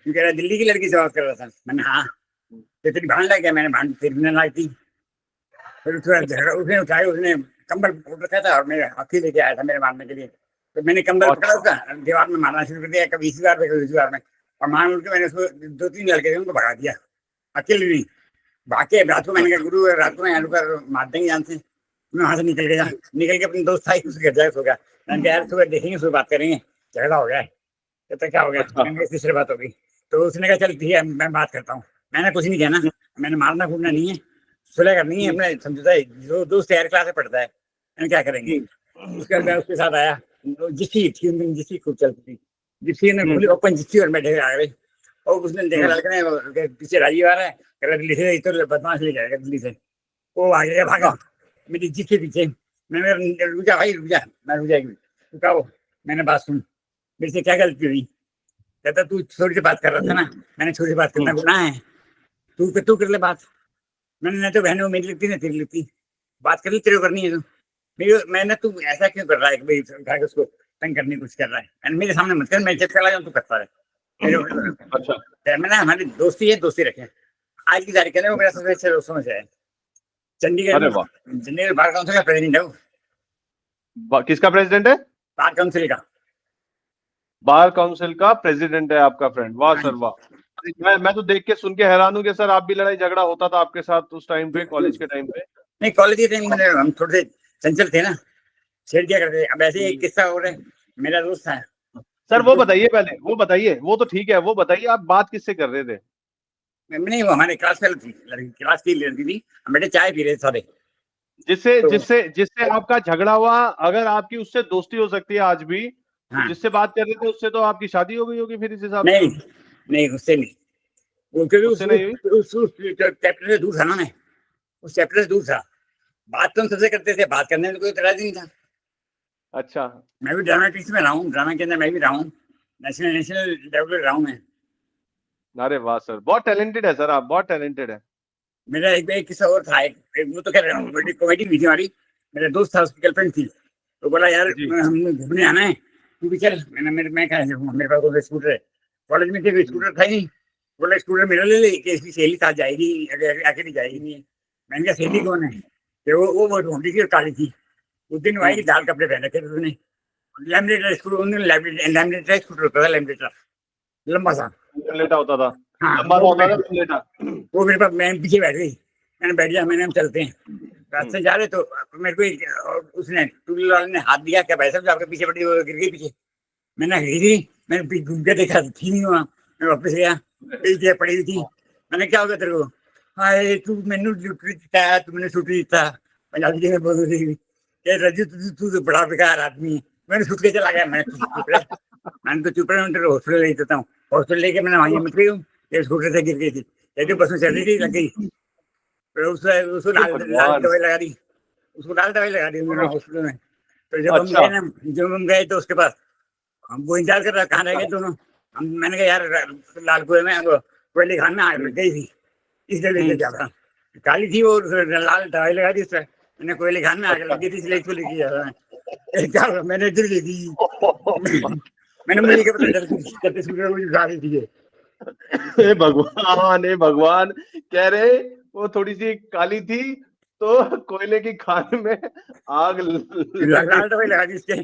तू कह रहा दिल्ली की लड़की से बात कर रहा था। मैंने हाँ, तो तेरी भान लग गया। मैंने भान फिर भी लाई थी। फिर उसने उठाया, उसने कंबल उठ रखा था और मेरे हाथी लेके आया था मेरे मारने के लिए, तो मैंने कंबल पकड़ा उसका, दीवार में मारना शुरू कर दिया, कभी इसी बार में कभी इसी बार में, और मार उठ के मैंने उसको 2-3 लड़के थे उनको भगा दिया, अकेले नहीं भागे। रात को मैंने कहा गुरु रात को मैं कर मार देंगे जान से। वहां से निकल गया, निकल के अपने दोस्त था उसके घर जाए सो गया। मैंने कहा यार सुबह देखेंगे, सुबह बात करेंगे, झगड़ा हो गया है तो क्या हो गया? तीसरी बात हो गई, तो उसने कहा चल ठीक है मैं बात करता हूँ। मैंने कुछ नहीं कहना, मैंने मारना कूदना नहीं है, सुलह करनी है, अपने समझौता है। जो दोस्त तैयार क्लास में पढ़ता है, मैंने क्या करेंगे। उसके बाद मैं उसके साथ आया, जिसकी खूब चलती थी, जिसकी ने खुली ओपन जिसकी और मैं ढेर आ गए। और उसने देखा लड़के ने पीछे राजीव आ रहा है, दिल्ली से तो बदमाश ले जाएगा दिल्ली से, वो आ गया भागा मेरी जिसके पीछे। मैंने रुक जा भाई रुक जा, मैं रुक जाएगी रुका वो। मैंने बात सुन, मेरे से क्या गलती हुई? कहता तू छोरी से बात कर रहा था ना। मैंने छोरी से बात करना गुनाह है? तू कर ले बात। मैंने ना तो बहन वो मेरी लगती ना तेरी लगती, बात कर ली तेरे को करनी है। तो मैंने तू ऐसा क्यों कर रहा है कि भाई उसको तंग करने की कोशिश कर रहा है? मेरे सामने मत कर, मैं जब चला जाऊँ तू करता है। अच्छा मैंने हमारी दोस्ती है, दोस्ती रखे। आज की तारीख है वो मेरा सबसे अच्छे दोस्तों में से है। चंडीगढ़ बार काउंसिल का प्रेसिडेंट है वो। किसका प्रेसिडेंट है? बार काउंसिल का। बार काउंसिल का प्रेसिडेंट है आपका फ्रेंड? वाह सर वाह। मैं तो देख के सुन के हैरान हूँ कि सर आप भी लड़ाई झगड़ा होता था आपके साथ उस टाइम पे, कॉलेज के टाइम पे? नहीं, कॉलेज के टाइम में हम थोड़े से चंचल थे ना, छेड़ दिया करते। अब ऐसे एक किस्सा हो रहा है, मेरा दोस्त था। सर वो बताइए पहले, वो बताइए, वो तो ठीक है, वो बताइए आप बात किससे कर रहे थे? नहीं वो हमारे क्लास फेलो थी, क्लास की लड़की थी, हम बेटे चाय पी रहे सारे। जिससे आपका झगड़ा हुआ, अगर आपकी उससे दोस्ती हो सकती है आज भी, हाँ। जिससे बात कर रहे थे उससे तो आपकी शादी हो गई होगी फिर इस हिसाब से? नहीं उससे नहीं, उस चैप्टर से दूर था ना, मैं उस चैप्टर से दूर था। बात तो हम सबसे करते थे, बात करने में कोई इतराज नहीं था। अच्छा, मैं भी ड्रामा टीचर में रहा हूँ, ड्रामा के अंदर मैं भी रहा हूँ, नेशनल डेवलपर रहा हूँ मैं। अरे वाह सर, बहुत टैलेंटेड है सर आप, बहुत टैलेंटेड है। मेरा एक किस्सा और था, वो तो कह कॉमेडी भी थी हमारी। मेरा दोस्त था, उसकी गर्लफ्रेंड थी, तो बोला यार हमने घूमने आना है, तू भी चल। मैं कहा मेरे पास तो स्कूटर है, कॉलेज में थे स्कूटर था ही। बोला स्कूटर मेरा ले ले, कि इसकी सहेली साथ जाएगी, अकेली जाएगी नहीं। मैंने कहा सहेली कौन है? वो ढूंढी थी और काली थी। उस दिन आई लाल कपड़े पहन रखे थे उसने। लैमिनेटर स्कूटर होता था, लैमिनेटर लंबा सा लेटा होता था। हाँ, लंबा होता था लेटा। वो मेरे पास, मैं पीछे बैठ गई, मैंने बैठ जा, मैंने हम चलते हैं। रास्ते जा रहे तो मेरे को उसने टू व्हीलर वाले ने हाथ दिया, क्या भाई साहब जो आपके पीछे पड़ी वो गिर गई पीछे। मैंने गिरी, मैंने पीछे घूम के देखा थी नहीं वहाँ, मैं वापस गया, पीछे पड़ी हुई थी। मैंने क्या हो गया तेरे को? हाय तू मैनू छुट्टी दिता है, तू मैंने छुट्टी दिता। पंजाबी जी में बोल रही रजू तू तो बड़ा बेकार आदमी है। मैंने छुट के चला गया, मैंने तो चुप रहा, तेरे हॉस्पिटल ले देता हूँ। हॉस्पिटल लेके मैंने वहीं मत गई हूँ, स्कूटर से गिर गई थी, एक बस में चल रही थी, लग गई। फिर उसको लाल दवाई लगा दी, उसको लाल दवाई लगा दी उन्होंने हॉस्पिटल में। तो जब हम गए तो उसके पास हम वो इंतजार कर रहा, कहाँ रह गए दोनों। मैंने कहा यार लाल कुएं में कोयली खान में आग लग गई थी, इसलिए लेके जा रहा। काली थी वो, लाल दवाई लगा दी उसमें, मैंने कोयली खान में आग लग गई थी, इसलिए इसको लेके जा रहा है। मैंने इधर ली थी, मैंने मुझे क्या पता रही थी। हे भगवान कह रहे वो थोड़ी सी काली थी तो कोयले की खान में आग लाल दवाई लगा दी इसके।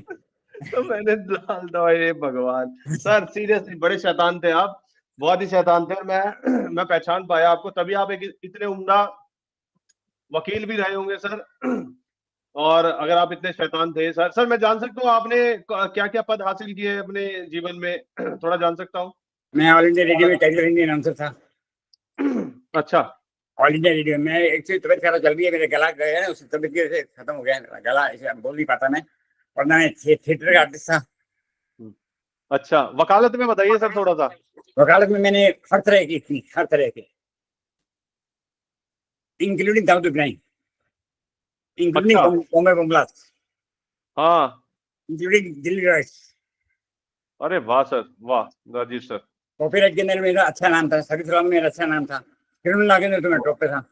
तो मैंने लाल दवाई। हे भगवान सर, सीरियसली बड़े शैतान थे आप, बहुत ही शैतान थे। और मैं पहचान पाया आपको, तभी आप एक इतने उम्दा वकील भी रहे होंगे सर। और अगर आप इतने शैतान थे सर, मैं जान सकता हूँ आपने क्या क्या पद हासिल किए अपने जीवन में? थोड़ा जान सकता हूँ? मैं ऑल इंडिया रेडियो में टाइगर इंडियन अनाउंसर था। अच्छा, ऑल इंडिया रेडियो में एक्चुअली तबियत खराब चल रही है, मेरे गला गया है, उसकी तबियत से खत्म हो गया, गला बोल नहीं पाता मैं। और मैं थिएटर का आर्टिस्ट था। अच्छा, वकालत में बताइए सर थोड़ा सा। वकालत में मैंने हर तरह की थी, हर तरह के, इंक्लूडिंग दाऊद इब्राहिम, इंक्लूडिंग बॉम्बे बमलास, हाँ, इंक्लूडिंग दिल्ली रॉयल्स। अरे वाह सर, वाह राजीव सर। कॉपीराइट के अंदर मेरा अच्छा नाम था, सभी फिल्म में मेरा अच्छा नाम था, क्रिमिनल लॉ के अंदर तो मैं टॉप पे था।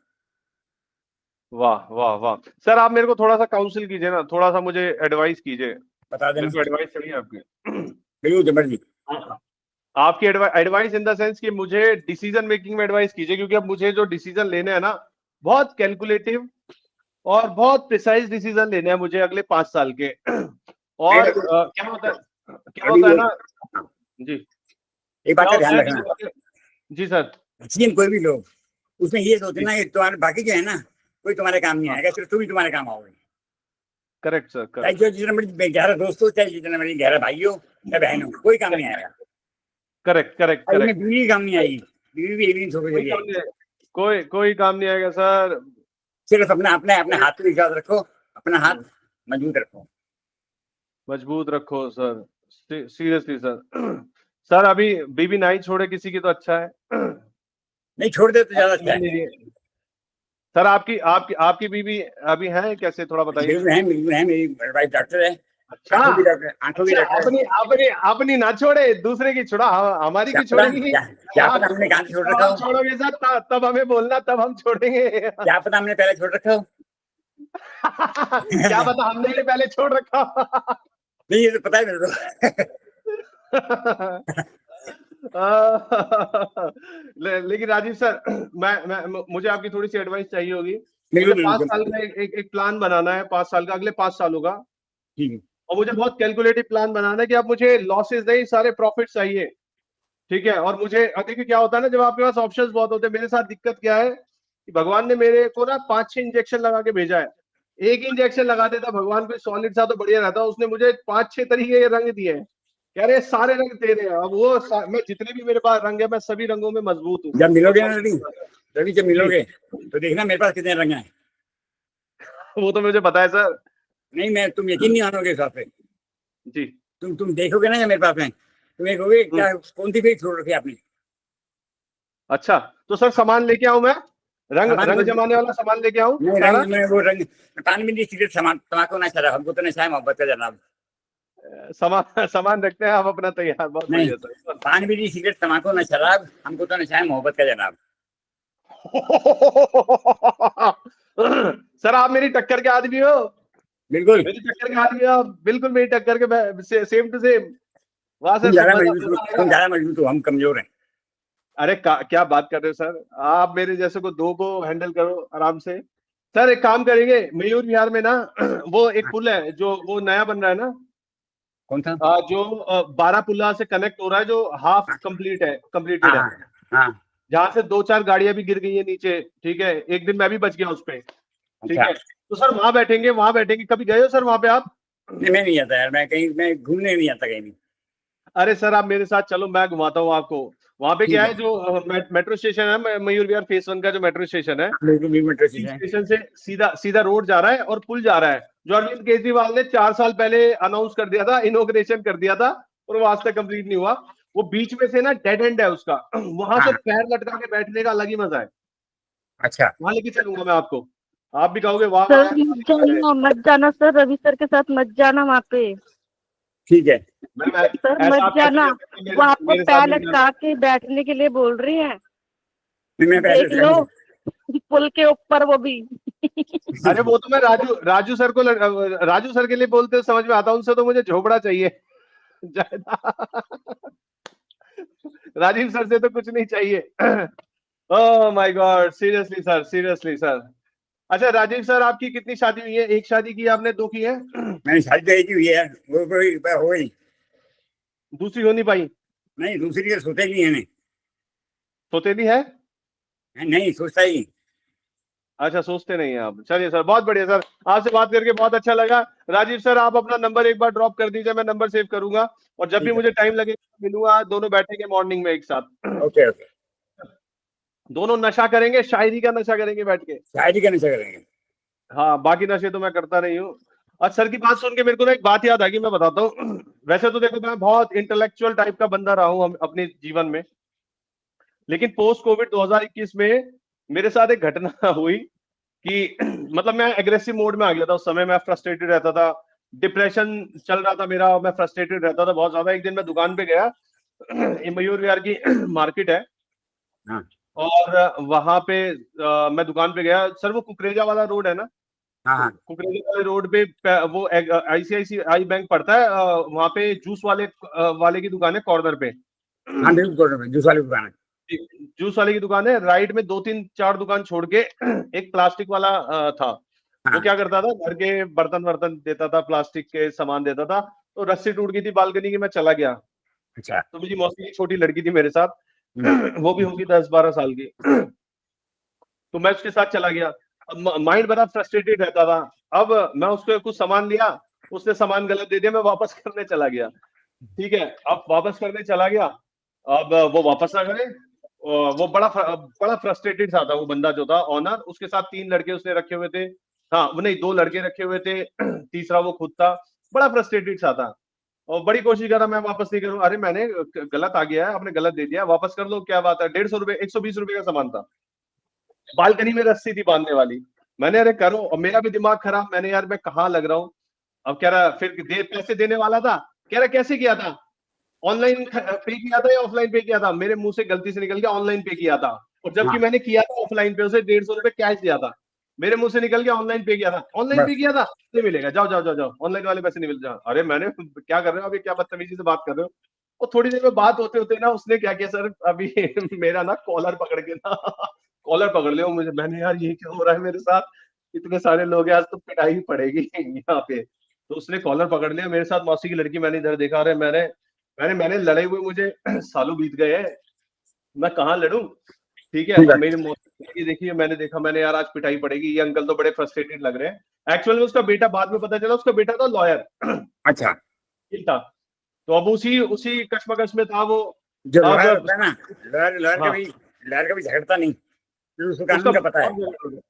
वाह वाह वाह सर, आप मेरे को थोड़ा सा काउंसिल कीजिए ना, थोड़ा सा मुझे एडवाइस कीजिए। बता देना, मेरे को एडवाइस चाहिए आपकी। बिल्कुल जबरदस्ती आपकी एडवाइस इन द सेंस कि मुझे डिसीजन मेकिंग में एडवाइस कीजिए, क्योंकि अब मुझे जो डिसीजन लेने हैं ना, बहुत कैलकुलेटिव और बहुत प्रिसाइज डिसीजन लेने हैं मुझे अगले 5 साल के। और क्या होता है ना जी, एक बात का ध्यान रखना जी सर। कोई भी लोग उसमें ये सोचना है तुम्हारे बाकी जो है ना, कोई तुम्हारे काम नहीं आएगा, सिर्फ तुम ही तुम्हारे काम आओगे। करेक्ट सर, चाहे जो जितना बड़ी गहरा दोस्त हो, चाहे जितना बड़ी गहरा भाई हो या बहन हो, कोई काम नहीं आएगा। Correct correct correct. बीवी काम नहीं आएगी, बीवी भी एक दिन कोई काम नहीं आएगा सर। सिर्फ अपने हाथ पे विश्वास रखो, अपना हाथ मजबूत रखो सर, सीरियसली सर। सर अभी बीवी नहीं छोड़े किसी की तो अच्छा है। नहीं छोड़ दे तो ज्यादा अच्छा है। सर आपकी बीवी अभी है कैसे, थोड़ा बताइए। है, मेरी वाइफ डॉक्टर है। अच्छा, आंखों की डॉक्टर। अपनी ना छोड़े, दूसरे की छोड़ा, हमारी की छोड़ेंगे। क्या पता हमने कहाँ छोड़ रखा हो। छोड़ोगे सर तब हमें बोलना, तब हम छोड़ेंगे। क्या पता हमने पहले छोड़ रखा हो। क्या पता हमने ही पहले छोड़ रखा हो। नहीं, ये तो पता है मेरे को। लेकिन राजीव सर, मुझे आपकी थोड़ी सी एडवाइस चाहिए होगी। मुझे 5 साल का एक प्लान बनाना है, 5 साल का, अगले 5 सालों का। और मुझे बहुत कैलकुलेटिव प्लान बनाना है कि आप मुझे लॉसेस नहीं, सारे प्रॉफिट चाहिए, ठीक है। और मुझे देखिए क्या होता है ना, जब आपके पास ऑप्शंस बहुत होते हैं, मेरे साथ दिक्कत क्या है कि भगवान ने मेरे को ना 5-6 इंजेक्शन लगा के भेजा है। एक इंजेक्शन लगा देता भगवान को सॉलिड सा तो बढ़िया रहता, उसने मुझे 5-6 तरीके के रंग दिए हैं, कह रहे सारे रंग तेरे हैं। अब वो मैं जितने भी मेरे पास रंग है, मैं सभी रंगों में मजबूत हूँ। जब मिलोगे ना रवि, जब मिलोगे तो देखना मेरे पास कितने रंग हैं। वो तो मुझे पता है सर। नहीं, तुम यकीन नहीं मानोगे इस बात पे जी। तुम देखोगे ना जब मेरे पास में, तुम्हें कहोगे क्या कौन सी फेज छोड़ रखी आपने। अच्छा, तो सर सामान लेके आऊं मैं, रंग जमाने वाला सामान लेके आऊं? वो रंग पान बीड़ी सिगरेट सामान, तम्बाकू ना शराब, हमको तो नशा है मोहब्बत का जनाब। सामान रखते हैं आप अपना तैयार, बहुत बढ़िया सर। पान बीड़ी सिगरेट तम्बाकू ना शराब, हमको तो नशा है मोहब्बत का जनाब। सर आप मेरी टक्कर के आदमी हो। बिल्कुल मेरी टक्कर के आदमी हो, बिल्कुल मेरी टक्कर के, सेम टू सेम। वहां से तुम ज्यादा मजबूत हो, हम कमजोर हैं। अरे क्या बात कर रहे हो सर, आप मेरे जैसे को 2 को हैंडल करो आराम से। सर एक काम करेंगे, मयूर विहार में ना वो एक पुल है जो वो नया बन रहा है ना। कौन सा? जो बारापुल्ला से कनेक्ट हो रहा है, जो हाफ कंप्लीटेड है। जहाँ से 2-4 गाड़ियां भी गिर गई है नीचे, ठीक है। एक दिन मैं भी बच गया उस पे। ठीक अच्छा। है, तो सर वहां बैठेंगे। कभी गए हो सर वहां पे आप? नहीं, मैं नहीं आता यार, मैं घूमने नहीं आता कहीं भी। अरे सर आप मेरे साथ चलो, मैं घुमाता हूँ आपको। वहां पे ठीक क्या है। है, जो मेट्रो स्टेशन है, मयूर विहार फेस 1 का जो मेट्रो स्टेशन है, बिल्कुल भी मेट्रो उसी स्टेशन है। स्टेशन से सीधा सीधा रोड जा रहा है और पुल जा रहा है, जो अरविंद केजरीवाल ने 4 साल पहले अनाउंस कर दिया था, इनॉग्रेशन कर दिया था, और वो आज तक कंप्लीट नहीं हुआ। वो बीच में से ना डेड एंड है उसका, वहां से हाँ। पैर लटका के बैठने का अलग ही मजा है। अच्छा। वहां लेके चलूंगा मैं आपको, आप भी कहोगे वाह सर वाह। मत जाना सर, रवि सर के साथ मत जाना वहाँ पे। ठीक है। सर ऐसा मत आप कैसे जाना, कह सकते हैं, वो आपको मेरे साथ पैर नहीं जाना? लटका के बैठने के लिए बोल रही हैं। मैं देख पहले लो पुल के ऊपर, वो भी। अरे वो तो मैं राजू सर को राजू सर के लिए बोलते समझ में आता, उनसे तो मुझे झोपड़ा चाहिए राजीव सर से तो कुछ नहीं चाहिए। Oh my God, seriously sir, seriously sir. अच्छा राजीव सर, आपकी कितनी शादी हुई है? एक शादी की आपने, 2 की है? मैंने शादी तो एक ही हुई है, वो कोई हो गई। दूसरी हो नहीं पाई? नहीं, दूसरी के सोचा ही नहीं है नहीं। सोतेली है? नहीं, सोचता ही नहीं। अच्छा, सोचते नहीं हैं आप। चलिए सर, बहुत बढ़िया सर, आपसे बात करके बहुत अच्छा लगा। राजीव सर आप अपना नंबर एक बार ड्रॉप कर दीजिए, मैं नंबर सेव करूंगा, और जब भी ठीक है। मुझे टाइम लगेगा मिलूंगा, दोनों बैठेंगे मॉर्निंग में एक साथ। Okay okay. दोनों नशा करेंगे, शायरी का नशा करेंगे बैठ के। शायरी का नशा करेंगे। हाँ, बाकी नशे तो मैं करता नहीं हूँ। और सर की बात सुन के मेरे को ना एक बात याद आ गई, मैं बताता हूँ। वैसे तो देखो मैं बहुत इंटेलेक्चुअल टाइप का बंदा रहा हूँ अपने जीवन में, लेकिन पोस्ट कोविड 2021 में मेरे साथ एक घटना हुई कि मतलब मैं एग्रेसिव मोड में आ गया था। उस समय मैं फ्रस्ट्रेटेड रहता था, डिप्रेशन चल रहा था मेरा, मैं फ्रस्ट्रेटेड रहता था बहुत ज्यादा। एक दिन मैं दुकान पे गया, ये मयूर विहार की मार्केट है, हाँ और वहां पे मैं दुकान पे गया सर, वो कुकरेजा वाला रोड है ना, हाँ हाँ कुकरेजा वाले रोड पे वो आईसीआईसीआई बैंक पड़ता है, वहां पे जूस वाले की दुकान है कॉर्नर पे। हाँ, बिल्कुल जूस वाली दुकान है। जूस वाले की दुकान है, राइट में 2-3-4 दुकान छोड़ के एक प्लास्टिक वाला था। वो हाँ। क्या करता था, घर के बर्तन वर्तन देता था, प्लास्टिक के सामान देता था। तो रस्सी टूट गई थी बालकनी की, मैं चला गया, अच्छा। तो मेरी मौसी की छोटी लड़की थी मेरे साथ, हम्म। वो भी होगी 10-12 साल की। तो मैं उसके साथ चला गया। अब माइंड बड़ा फ्रस्ट्रेटेड रहता था। अब मैं उसको कुछ सामान लिया, उसने सामान गलत दे दिया, मैं वापस करने चला गया। ठीक है, अब वापस करने चला गया, अब वो वापस ना करे, वो बड़ा फ्रस्ट्रेटेड सा था वो बंदा जो था ऑनर। उसके साथ 3 लड़के उसने रखे हुए थे, हाँ वो नहीं 2 लड़के रखे हुए थे, तीसरा वो खुद था, बड़ा फ्रस्ट्रेटेड सा था। और बड़ी कोशिश कर रहा मैं वापस नहीं करूं, अरे मैंने गलत आ गया है, आपने गलत दे दिया, वापस कर दो, क्या बात है। 150 रुपए, 120 रुपए का सामान था, बालकनी में रस्सी थी बांधने वाली। मैंने अरे करो, और मेरा भी दिमाग खराब, मैंने यार मैं कहाँ लग रहा हूँ। अब कह रहा फिर पैसे देने वाला था, कह रहा कैसे किया था, ऑनलाइन पे किया था या ऑफलाइन पे किया था? मेरे मुंह से गलती से निकल गया ऑनलाइन पे किया था, और जबकि हाँ मैंने किया था ऑफलाइन पे, उसे 150 रुपए कैश दिया था। मेरे मुंह से निकल गया ऑनलाइन पे किया था, ऑनलाइन पे बस। किया था नहीं मिलेगा, जाओ जाओ जाओ जाओ, ऑनलाइन वाले पैसे नहीं मिल जाओ। अरे मैंने क्या कर रहे हो अभी, क्या बदतमीजी से बात कर रहे हो। और थोड़ी देर में बात होते होते ना उसने क्या किया सर, अभी मेरा ना कॉलर पकड़ के ना कॉलर पकड़ लिया मुझे। मैंने यार ये क्या हो रहा है मेरे साथ, इतने सारे लोग हैं, आज तो पिटाई पड़ेगी यहाँ पे। तो उसने कॉलर पकड़ लिया मेरे साथ, मौसी की लड़की, मैंने इधर देखा, रहे मैंने लड़े हुए मुझे सालों बीत गए हैं, मैं कहाँ लड़ूं। ठीक है, ठीक अब है। मेरी मौसी देखी, मैंने देखा, मैंने यार आज पिटाई पड़ेगी, ये अंकल तो बड़े फ्रस्ट्रेटेड लग रहे हैं। एक्चुअल में उसका बेटा, बाद में पता चला उसका बेटा था लॉयर अच्छा। था। तो अब उसी उसी कश्मकश में था वो। जो लॉयर अब होता है ना, लॉयर हाँ, कभी झगड़ता नहीं, फिर उसको उसका कानून का पता है।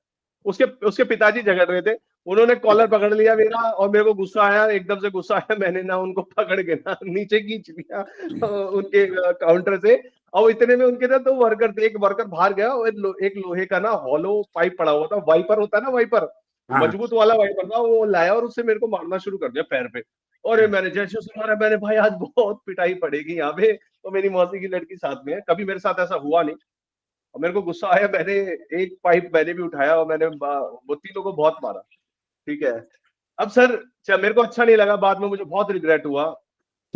उसके उसके पिताजी झगड़ रहे थे, उन्होंने कॉलर पकड़ लिया मेरा, और मेरे को गुस्सा आया, एकदम से गुस्सा आया, मैंने ना उनको पकड़ के ना नीचे खींच लिया उनके काउंटर से। और इतने में उनके ना 2 वर्कर थे, एक वर्कर बाहर गया, और एक लोहे का ना हॉलो पाइप पड़ा हुआ था, वाइपर होता है ना, वाइपर हाँ मजबूत वाला वाइपर था, वो लाया और उससे मेरे को मारना शुरू कर दिया पैर पे। और मैंने जैसे उसे मारा, मैंने भाई आज बहुत पिटाई पड़ेगी यहाँ पे। तो मेरी मौसी की लड़की साथ में है, कभी मेरे साथ ऐसा हुआ नहीं, और मेरे को गुस्सा आया, मैंने एक पाइप मैंने भी उठाया, और मैंने वो तीनों को बहुत मारा। ठीक है, अब सर मेरे को अच्छा नहीं लगा, बाद में मुझे बहुत रिग्रेट हुआ,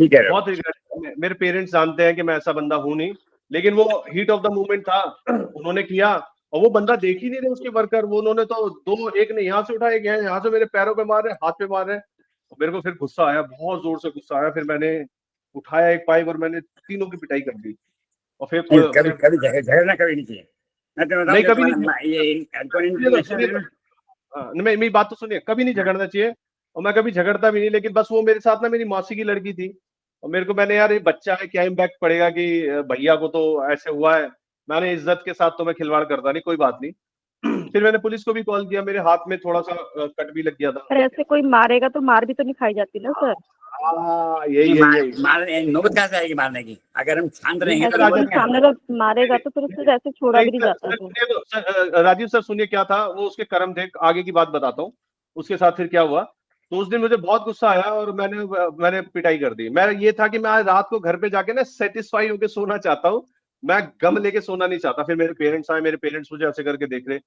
ठीक है। बहुत रिग्रेट। मेरे पेरेंट्स जानते हैं कि मैं ऐसा बंदा हूं नहीं, लेकिन वो हीट ऑफ द मोमेंट था, उन्होंने किया। और वो बंदा देख ही नहीं रहे उसके वर्कर, वो उन्होंने तो 2, एक ने यहाँ से उठाया, एक यहाँ से मेरे पैरों पे मार रहे, हाथ पे मार रहे। मेरे को फिर गुस्सा आया, बहुत जोर से गुस्सा आया, फिर मैंने उठाया एक पाइप और मैंने तीनों की पिटाई कर दी। और फिर कभी कभी झगड़ना कभी नहीं चाहिए। मैं तो नहीं, बताऊं, कभी नहीं। ये सुनिए तो, इंटरनेशनल है ना, मेरी बात तो सुनिए, कभी नहीं झगड़ना चाहिए और मैं कभी झगड़ता भी नहीं, लेकिन बस वो मेरे साथ ना मेरी मौसी की लड़की थी और मेरे को मैंने यार ये बच्चा है क्या इम्पैक्ट पड़ेगा कि भैया को तो ऐसे हुआ है, मैंने इज्जत के साथ तो मैं खिलवाड़ करता नहीं, कोई बात नहीं। फिर मैंने पुलिस को भी कॉल किया, मेरे हाथ में थोड़ा सा कट भी लग गया था। पर ऐसे कोई मारेगा तो मार भी तो नहीं खाई जाती ना सर। हाँ यही मारने नौबत कहाँ से आएगी मारने की? अगर हम शांत रहेंगे तो ऐसे कोई सामने का मारेगा तो फिर उससे ऐसे छोड़ा भी नहीं जाता सर। राजीव सर सुनिए क्या था, वो उसके कर्म थे, आगे की बात बताता हूँ उसके साथ फिर क्या हुआ। तो उस दिन मुझे बहुत गुस्सा आया और मैंने पिटाई कर दी। मैं ये था कि मैं आज रात को घर पे जाके ना सेटिस्फाई होके सोना चाहता हूँ, मैं गम लेके सोना नहीं चाहता। फिर मेरे पेरेंट्स आए, मेरे पेरेंट्स मुझे ऐसे करके देख रहे,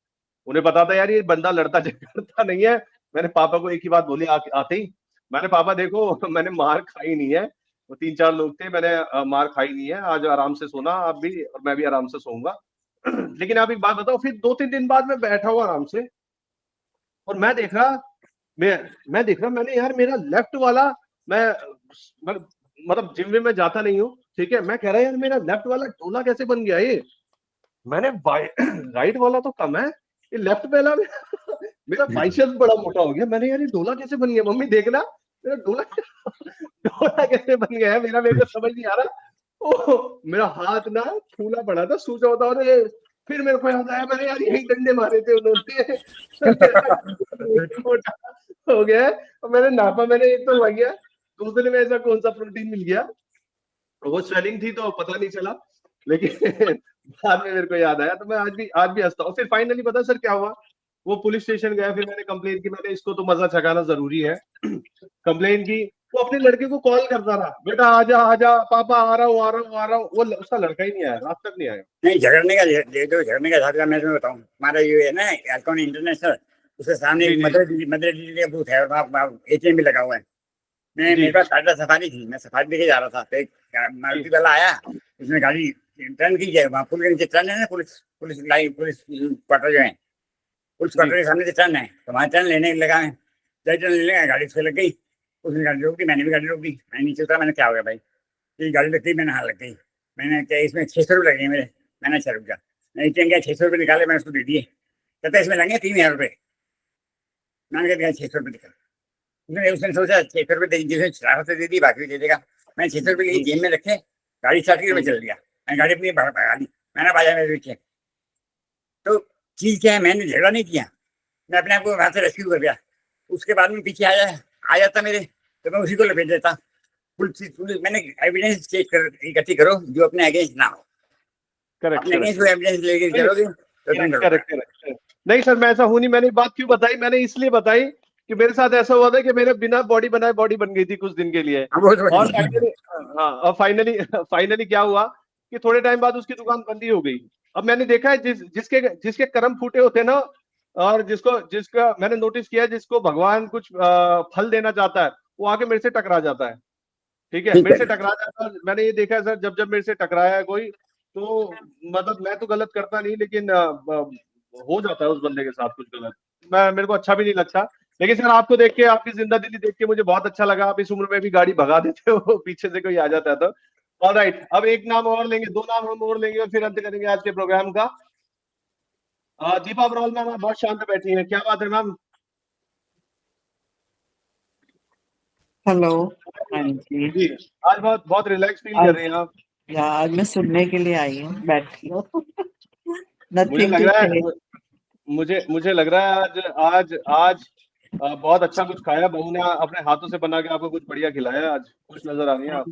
उन्हें पता था यार ये बंदा लड़ता झगड़ता नहीं है। मैंने पापा को एक ही बात बोली आते ही, मैंने पापा देखो मैंने मार खाई नहीं है, वो 3-4 लोग थे, मैंने मार खाई नहीं है, आज आराम से सोना आप भी और मैं भी आराम से सोऊंगा। लेकिन आप एक बात बताओ, फिर 2-3 दिन बाद मैं बैठा हुआ आराम से और मैं देख रहा मैंने यार मेरा लेफ्ट वाला, मतलब जिम में जाता नहीं हूँ, ठीक है, मैं कह रहा यार मेरा लेफ्ट वाला डोला कैसे बन गया ये, मैंने राइट वाला तो कम है, ये लेफ्ट वाला मेरा बाइसेप्स बड़ा मोटा हो गया। मैंने यार ये डोला कैसे बन गया, मम्मी देखना मेरा डोला डोला कैसे बन गया है मेरे को समझ नहीं आ रहा। ओ मेरा हाथ ना फूला पड़ा था, सूजा होता, और फिर मेरे को याद आया मैंने यार यही डंडे मारे थे उन्होंने मोटा हो गया है। और मैंने नापा, मैंने एक तो लग गया, दूसरे में ऐसा कौन सा प्रोटीन मिल गया, वो स्वेलिंग थी तो पता नहीं चला, लेकिन बाद में मेरे को याद आया तो मैं आज भी हंसता हूँ। फिर फाइनली पता सर क्या हुआ, वो पुलिस स्टेशन गया, फिर मैंने कंप्लेन की, मैंने इसको तो मजा छकाना जरूरी है। कंप्लेन की, वो अपने लड़के को कॉल करता रहा, बेटा आजा पापा आ रहा हूँ, वो उसका लड़का ही नहीं आया, रात तक नहीं आया। नहीं झगड़ने का हिसाब का मैं तुम्हें बताऊँ, हमारा ये है ना अकाउंट इंटरनेशनल, उसके सामने मदर बूथ है और वहाँ ATM भी लगा हुआ है। मेरे पास टाटा सफारी थी, मैं सफारी लेके जा रहा था, तो एक मारुति वाला आया, उसने गाड़ी टर्न की है, वहाँ पुल के नीचे टर्न है ना, पुलिस क्वार्टर जो है, पुलिस क्वार्टर के सामने से टर्न है, तो वहाँ टर्न लेने लगा है, टर्न लेने लगा, गाड़ी उससे लग गई, उसने गाड़ी रोक दी, मैंने भी गाड़ी रोक दी, मैं नीचे उतरा, मैंने क्या हो गया भाई, ये गाड़ी लग गई, मैंने हाँ लग गई, मैंने क्या इसमें 600 रुपये लगेंगे मेरे, मैंने अच्छा रुक गया, नहीं क्या 600 रुपये निकाले, मैंने उसको दे दिए, कहता इसमें लगेंगे 3000 रुपये, मैंने कहा 600 रुपये निकाल, उसने सोचा 600 रुपये जिसने शरारत से दे दी, बाकी दे देगा, मैंने 600 रुपये जेब में रखे, गाड़ी स्टार्ट की मैं चल गया, मैं गाड़ी अपनी भगा दी, मैंने बाजा मेरे पीछे। तो चीज क्या है, मैंने झगड़ा नहीं किया, मैं अपने आप को वहां से रेस्क्यू कर गया, उसके बाद में पीछे आ जाता मेरे, तो मैं उसी को लपेट देता। पुलिस मैंने एविडेंस चेक कर इकट्ठी करो जो अपने अगेंस्ट ना हो, अपने अगेंस्ट को एविडेंस लेके चलोगे तो करेक्ट। नहीं सर मैं ऐसा हूं नहीं, मैंने बात क्यों बताई, मैंने इसलिए बताई कि मेरे साथ ऐसा हुआ था कि मेरे बिना बॉडी बनाए बॉडी बन गई थी कुछ दिन के लिए, और फाइनली क्या हुआ कि थोड़े टाइम बाद उसकी दुकान बंद ही हो गई। अब मैंने देखा है जिसके कर्म फूटे होते ना, और जिसका मैंने नोटिस किया, जिसको भगवान कुछ फल देना चाहता है वो आके मेरे से टकरा जाता है, ठीक है, मेरे से टकरा जाता है। मैंने ये देखा है सर, जब मेरे से टकराया है कोई, तो मतलब मैं तो गलत करता नहीं, लेकिन हो जाता है उस बंदे के साथ कुछ गलत, मेरे को अच्छा भी नहीं लगता। लेकिन सर आपको देख के, आपकी जिंदादिली देख के मुझे बहुत अच्छा लगा, आप इस उम्र में भी गाड़ी भगा देते हो, पीछे से कोई आ जाता है तो। ऑलराइट, अब एक नाम और लेंगे, 2 नाम हम और लेंगे और फिर अंत करेंगे आज के प्रोग्राम का। दीपा ब्रॉल मैम, आप बहुत शांत बैठी हैं, क्या बात है मैम? हेलो, हाँ जी, आज बहुत रिलैक्स फील कर रही हैं आप। आज मैं सुनने के लिए आई हूँ, बैठी हूँ। मुझे लग रहा है आज बहुत अच्छा कुछ खाया, बहू ने अपने हाथों से बना के आपको कुछ बढ़िया खिलाया, आज खुश नजर आ रही है आप।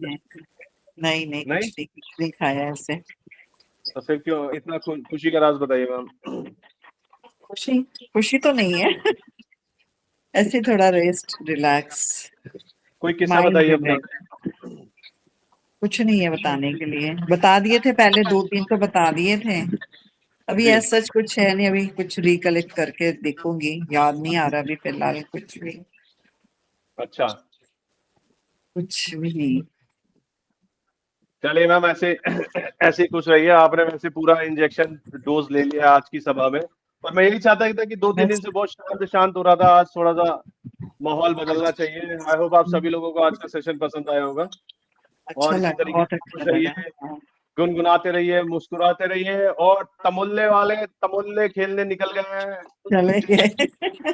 नहीं कुछ नहीं खाया ऐसे। तो फिर क्यों इतना खुशी का राज बताइए मैम। खुशी तो नहीं है, ऐसे थोड़ा रेस्ट, रिलैक्स, कोई किस्सा बताइए अपना। कुछ नहीं है बताने के लिए, बता दिए थे पहले, 2-3 तो बता दिए थे, अभी ऐसा कुछ है नहीं, अभी कुछ रिकलेक्ट करके देखूंगी, याद नहीं आ रहा अभी फिलहाल कुछ भी। अच्छा, कुछ भी नहीं। चलिए मैम, ऐसे खुश रहिए, आपने वैसे पूरा इंजेक्शन डोज ले लिया आज की सभा में, और मैं यही चाहता था कि 2-3 दिन से बहुत शांत हो रहा था, आज थोड़ा सा माहौल बदलना चाहिए। आई होप आप सभी लोगों को आज का सेशन पसंद आया होगा, और इसी तरीके से खुश रहिए, गुनगुनाते रहिए, मुस्कुराते रहिए और तमुल्ले वाले तमुल्ले खेलने निकल गए हैं, चले गए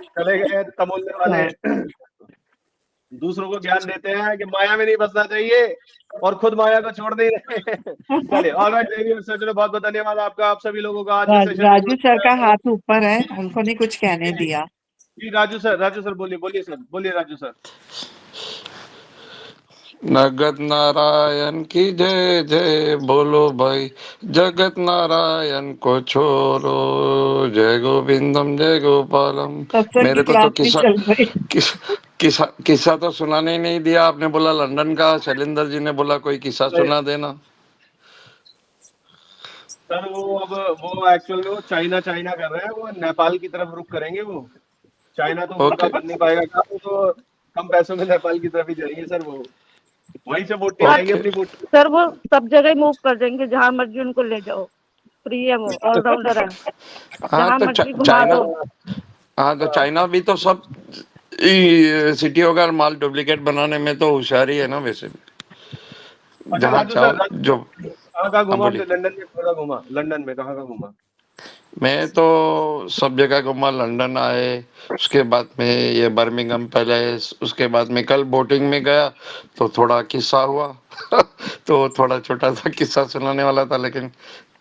चले गए तमुल्ले वाले। दूसरों को ज्ञान देते हैं कि माया में नहीं बसना चाहिए और खुद माया को छोड़ नहीं रहे। चलिए, ऑलराइट देवी सर, चलो बहुत बहुत धन्यवाद आपका, आप सभी लोगों का। आज के सेशन राजू सर का हाथ ऊपर है, उनको नहीं कुछ कहने दिया। जी राजू सर बोलिए, बोलिए सर, बोलिए राजू सर। नगत नारायण की जय जय बोलो भाई, जगत नारायण को छोड़ो, जय गोविंदम जय गोपालम। मेरे को तो किस्सा तो सुनाने ही नहीं दिया आपने, बोला लंदन का। शैलेंद्र जी ने बोला कोई किस्सा सुना देना। सर वो एक्चुअल में वो चाइना कर रहे हैं, वो नेपाल की तरफ रुख करेंगे। वो चाइना तो उनका बन नहीं पाएगा काम, तो कम पैसों में नेपाल की तरफ ही जाएंगे सर। वो वहीं से वोट टिकाएंगे अपनी वोट। सर वो सब जगह मूव कर देंगे, जहाँ मर्जी उनको ले जाओ, फ्री है वो, ऑलराउंडर है। हाँ तो चाइना भी तो सब सिटियों का माल डुप्लीकेट बनाने में तो होशियारी है ना वैसे। जहाँ चाहो जो कहाँ घूमा, लंदन में थोड़ा घूमा, लंदन में कहाँ घूमा? मैं तो सब जगह घूमा, लंदन आए, उसके बाद में ये बर्मिंघम पैलेस, उसके बाद में कल बोटिंग में गया तो थोड़ा किस्सा हुआ तो थोड़ा छोटा सा किस्सा सुनाने वाला था, लेकिन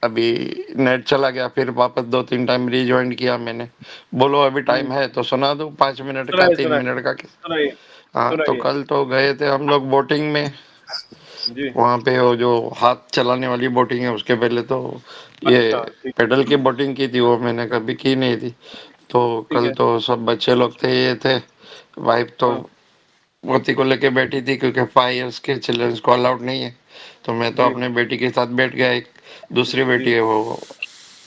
अभी नेट चला गया, फिर वापस 2-3 टाइम रिज्वाइन किया मैंने। बोलो अभी टाइम है तो सुना दूं, 5 मिनट का 3 मिनट का किस्सा। हाँ तो कल तो गए थे हम लोग बोटिंग में। वहाँ पे वो जो हाथ चलाने वाली बोटिंग है, उसके पहले तो ये पेडल की बोटिंग की थी, वो मैंने कभी की नहीं थी। तो कल तो सब बच्चे लोग थे, ये थे, वाइफ तो पोती को लेके बैठी थी क्योंकि 5 इयर्स के चिल्ड्रंस को अलाउड नहीं है। तो मैं तो अपने बेटी के साथ बैठ गया, एक दूसरी बेटी है वो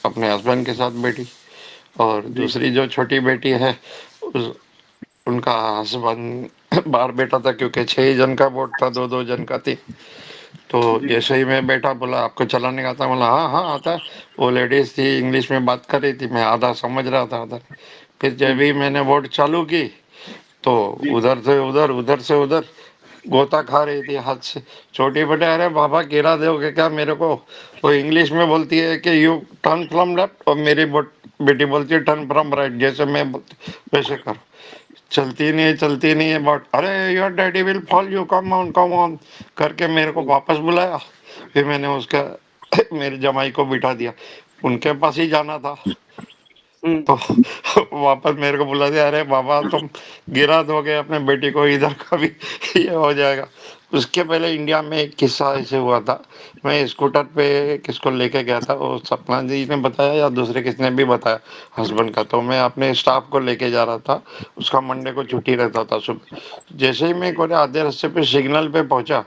अपने हस्बैंड के साथ बैठी, और दूसरी जो छोटी बेटी है उनका हस्बैंड बाहर बैठा था, क्योंकि 6 जन का बोट था, 2-2 जन का थी। तो जैसे ही मैं बैठा, बोला आपको चलाने का आता? बोला हाँ आता है। वो लेडीज थी, इंग्लिश में बात कर रही थी, मैं आधा समझ रहा था आधा। फिर जब भी मैंने बोट चालू की तो उधर से उधर गोता खा रही थी हाथ से। छोटी बेटे, अरे बाबा गिरा दोगे क्या मेरे को? वो इंग्लिश में बोलती है कि यू टर्न फ्रॉम लेफ्ट, और मेरी बेटी बोलती है टर्न फ्रॉम राइट, जैसे मैं वैसे कर। चलती नहीं है बट, अरे your daddy will fall you, come on करके मेरे को वापस बुलाया। फिर मैंने उसका मेरे जमाई को बिठा दिया, उनके पास ही जाना था। तो वापस मेरे को बुला दिया, अरे बाबा तुम गिरा दोगे अपने बेटी को, इधर का भी ये हो जाएगा। उसके पहले इंडिया में एक किस्सा ऐसे हुआ था, मैं स्कूटर पे किसको लेके गया था, वो सपना जी ने बताया या दूसरे किसने भी बताया, हस्बैंड का। तो मैं अपने स्टाफ को लेके जा रहा था, उसका मंडे को छुट्टी रहता था सुबह। जैसे ही मैं कोई आधे रास्ते पे सिग्नल पे पहुंचा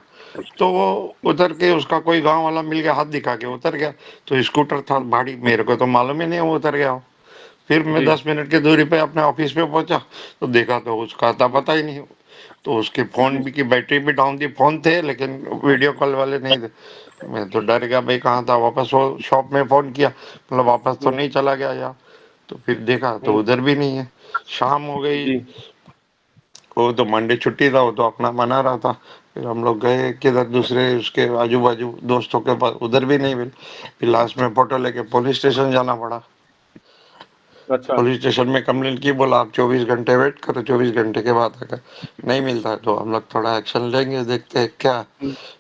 तो वो उतर के, उसका कोई गांव वाला मिल गया, हाथ दिखा के उतर गया। तो स्कूटर था भारी, मेरे को तो मालूम ही नहीं वो उतर गया। फिर मैं 10 मिनट की दूरी पे अपने ऑफिस पे पहुंचा तो देखा तो उसका आता पता ही नहीं। तो उसके फोन भी की बैटरी भी डाउन थी, फोन थे लेकिन वीडियो कॉल वाले नहीं थे। मैं तो डर गया, भाई कहाँ था। वापस वो शॉप में फोन किया, मतलब वापस तो नहीं चला गया यार। तो फिर देखा तो उधर भी नहीं है। शाम हो गई, वो तो मंडे छुट्टी था, वो तो अपना मना रहा था। फिर हम लोग गए किधर दूसरे उसके आजू बाजू दोस्तों के पास, उधर भी नहीं मिले। फिर लास्ट में फोटो लेके पुलिस स्टेशन जाना पड़ा। अच्छा। पुलिस स्टेशन में कंप्लेंट की, बोला आप 24 घंटे वेट करो, 24 घंटे के बाद अगर नहीं मिलता है तो हम लोग थोड़ा एक्शन लेंगे, देखते हैं क्या।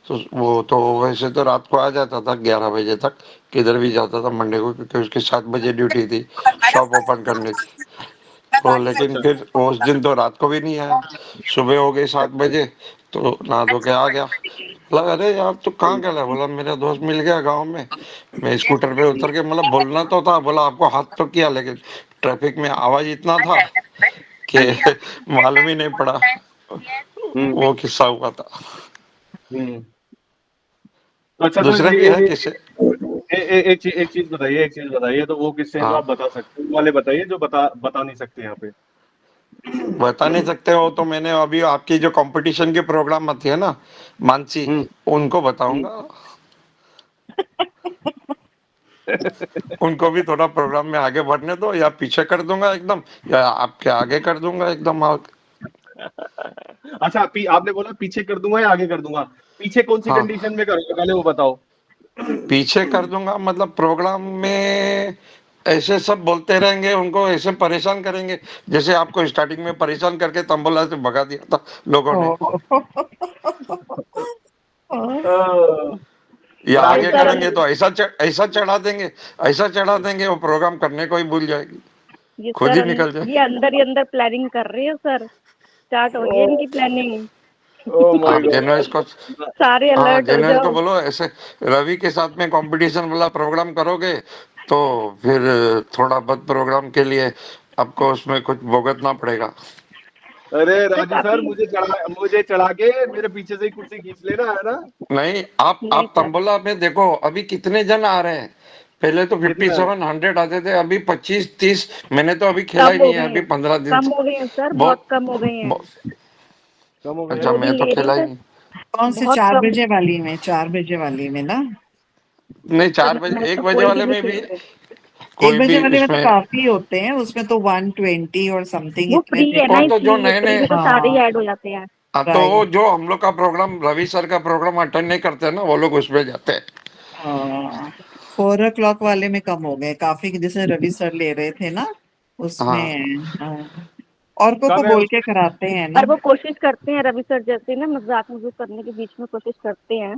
तो वो तो वैसे तो रात को आ जाता था 11 बजे तक, किधर भी जाता था मंडे को, क्योंकि उसकी 7 बजे ड्यूटी थी शॉप ओपन करने की। तो लेकिन फिर उस दिन तो रात को भी नहीं आया। सुबह हो गई 7 बजे तो नहा धो के आ गया। बोला अरे यार तू कहाँ गया? बोला मेरा दोस्त मिल गया गांव में, मैं स्कूटर पे उतर के, मतलब बोलना तो था, बोला आपको हाथ तो किया, लेकिन ट्रैफिक में आवाज इतना था कि मालूम ही नहीं पड़ा। वो किस्सा हुआ था। अच्छा, दूसरे भी है किस्से। एक चीज बताइए, तो वो किस्से जो आप बता सकते हो वाले बताइए, जो बता नहीं सकते यहाँ पे। बता नहीं सकते हो तो मैंने अभी आपकी जो कंपटीशन के प्रोग्राम आती है ना मानसी, उनको बताऊंगा। उनको भी थोड़ा प्रोग्राम में आगे बढ़ने दो, या पीछे कर दूंगा एकदम, या आपके आगे कर दूंगा एकदम। अच्छा, आपने बोला पीछे कर दूंगा या आगे कर दूंगा? पीछे कौन सी कंडीशन में करोगे पहले वो बताओ। पीछे कर दूंगा, मतलब प्रोग्राम में ऐसे सब बोलते रहेंगे, उनको ऐसे परेशान करेंगे जैसे आपको स्टार्टिंग में परेशान करके तंबोला से भगा दिया था लोगों ने, या राजू आगे सर करेंगे तो ऐसा चढ़ा देंगे वो प्रोग्राम करने को ही भूल जाएगी, ये खुद सर ही निकल जाए। ये अंदर ही अंदर प्लानिंग कर रहे हो सर, स्टार्ट हो गई है इनकी प्लानिंग। ओ माय आप जेनोइस को, सारे हाँ अलर्ट हो जेनोइस को जाओ। बोलो ऐसे रवि के साथ में कंपटीशन वाला प्रोग्राम करोगे तो फिर थोड़ा बहुत प्रोग्राम के लिए आपको उसमें कुछ भुगतना पड़ेगा। अरे राजू सर मुझे चढ़ा के मेरे पीछे से ही कुर्सी खींच लेना है ना। नहीं नहीं आप सर, तंबोला में देखो अभी कितने जन आ रहे हैं, पहले तो कितना 5700 आते थे, अभी 25-30, मैंने तो अभी खेला ही कम हो नहीं है गए अभी हैं, 15 दिन कम से। हो गए हैं सर, बहुत बहुत, कम हो गए हैं। बहुत कम हो गए अच्छा, दो मैं दिन तो ले खेला ही रही नहीं। कौन से बहुत 4 कम। बजे वाली में? 4 बजे वाली में ना? नहीं 4 सर बजे मैं 1 तो बजे कोई भी वाले नहीं में भी खेल रहे। 1 कोई बजे भी वाले में तो इसमें, काफी होते हैं, उसमें तो 120 और समथिंग वो इतने फ्री थे। है ना, वो तो जो इसलिए नए फ्री नए, में तो सारे ही हाँ ऐड हो जाते हैं। तो वो राइट। जो हम लोग का प्रोग्राम रवि सर का प्रोग्राम अटेंड नहीं करते हैं ना, वो लोग उसमें जाते हैं। हाँ 4 o'clock वाले में कम हो गए काफी, जैसे रवि सर ले रहे थे ना हाँ उसमें। हाँ। औरतों को कम है बोल के उसमें। कराते हैं ना। पर वो कोशिश करते हैं रवि सर जैसे ना, मजाक मजूक करने के बीच में कोशिश करते हैं।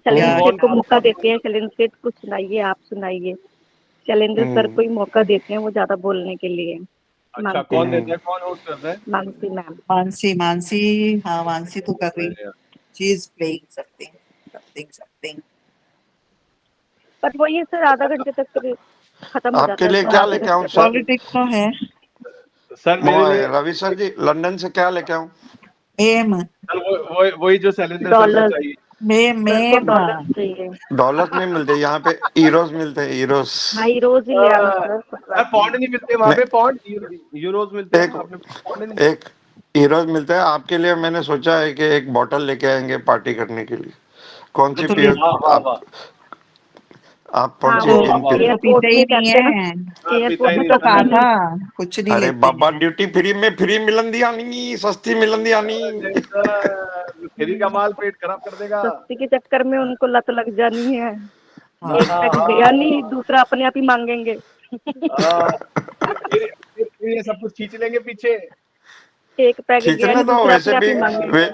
या शैलेंद्र कौन सेठ को मौका देते हैं, शैलेंद्र सेठ कुछ सुनाइए, आप सुनाइए। शैलेंद्र सर को ही मौका देते हैं वो ज्यादा बोलने के लिए। अच्छा मानसी कौन मैम, देता है, कौन होस्ट करता है? मानसी मैम। मानसी मानसी, हाँ मानसी तो कर रही, अरे यार, she is playing something something something. पर वो ये सर आधा घंटे तक फिर खत्म हो जाता आपके है लिए सर, क्या आधे लेके घंटे आऊं तक। सर? पॉलिटिक्स तो है। सर वो मेरे लिए रवि सर जी लंदन से क्या लेके आऊं? मेम सर वही जो शैलेंद्र सर का डॉलर, चाहिए। मेम सर को मेम। डॉलर चाहिए। डॉलर्स नहीं मिलते यहाँ पे, ईरोस मिलते हैं, ईरोस। भाई रोज ही ले आना सर, कोई सर बात पौंड नहीं। नहीं मिलते वहां पे, नहीं, पौंड यूरोज मिलते हैं, एक आपने पौंड नहीं? एक ईरोस मिलते हैं। आपके लिए मैंने सोचा है कि एक बॉटल लेके आएंगे पार्टी करने के लिए। कौन सी तो पियो हाँ हाँ आप? हाँ आप कौन हाँ सी वो वाह गिन वाह के? वो तो एयरपोर्ट पीते ही में नहीं कहते हैं ना, है। हाँ, पीता एयरपोर्ट ही में मैं नहीं तो कहते कहा सर। हैं था कुछ नहीं अरे लेते बाबा, हैं। ड्यूटी फ्री में फ्री मिलंदी आनी, सस्ती मिलंदी आनी। अरे सर फ्री का माल पेट खराब कर देगा। सस्ती के चक्कर में उनको लत लग जानी है। हाँ एक पैक गया नहीं, दूसरा अपने आप ही मांगेंगे। हाँ, फिर ये सब कुछ खींच लेंगे पीछे। एक पैक गया खींचने नहीं, दो, दूसरा वैसे अपने आप भी ही मांगेंगे।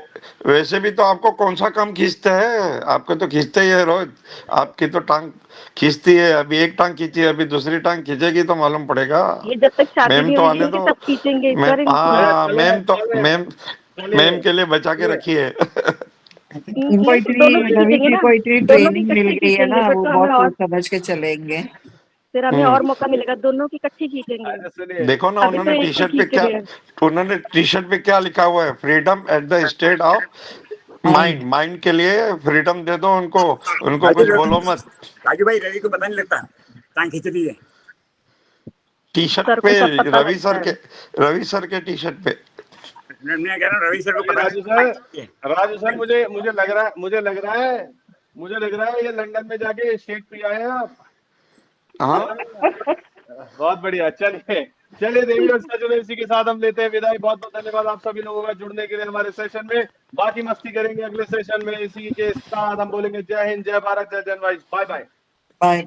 वैसे भी तो आपको कौन सा काम खींचते हैं, आपको तो खींचते ही है रोज। आपकी तो टांग खींचती है, अभी एक टांग खींची है, अभी दूसरी टांग खींचेगी तो मालूम पड़ेगा। ये जब तक शादी मैम नहीं तो होगी आने इनकी दो। तब खींचेंगे मैम, सर इनकी। अरे हाँ चले चले मैम चले के लिए बचा के चले रखी है। इनको नहीं तो दोनों इतनी, की रवि खींचेंगे जी ना, को इतनी दोनों की ट्रेनिंग मिल इकट्ठी गई है खींचेंगे, ना, फिर वो तो हमें बहुत और, सोच समझ के चलेंगे। फिर हमें और मौका मिलेगा, दोनों की इकट्ठी खींचेंगे। अरे सुनिए देखो ना अभी तो एक की खींच रहे हैं। उन्होंने टी शर्ट पे क्या लिखा हुआ है, freedom at the state of mind. Mind के लिए फ्रीडम दे दो उनको, उनको राजू कुछ बोलो मत। राजू भाई रवि को पता नहीं लगता टांग खींच रही है। टी शर्ट सर पे, को सब पता लगता है। रवि सर के टी शर्ट पे। मैं कह रहा हूँ रवि सर को अरे पता नहीं टांग खींचती है। राजू सर मुझे लग रहा है ये लंदन में जाके शेक पी आए हैं आप। हाँ बहुत बढ़िया। चलिए चलिए देवी और सजने, इसी के साथ हम लेते हैं विदाई। बहुत बहुत धन्यवाद आप सभी लोगों का जुड़ने के लिए हमारे सेशन में। बाकी मस्ती करेंगे अगले सेशन में। इसी के साथ हम बोलेंगे जय हिंद, जय भारत, जय जनवाइज। Bye bye. बाय।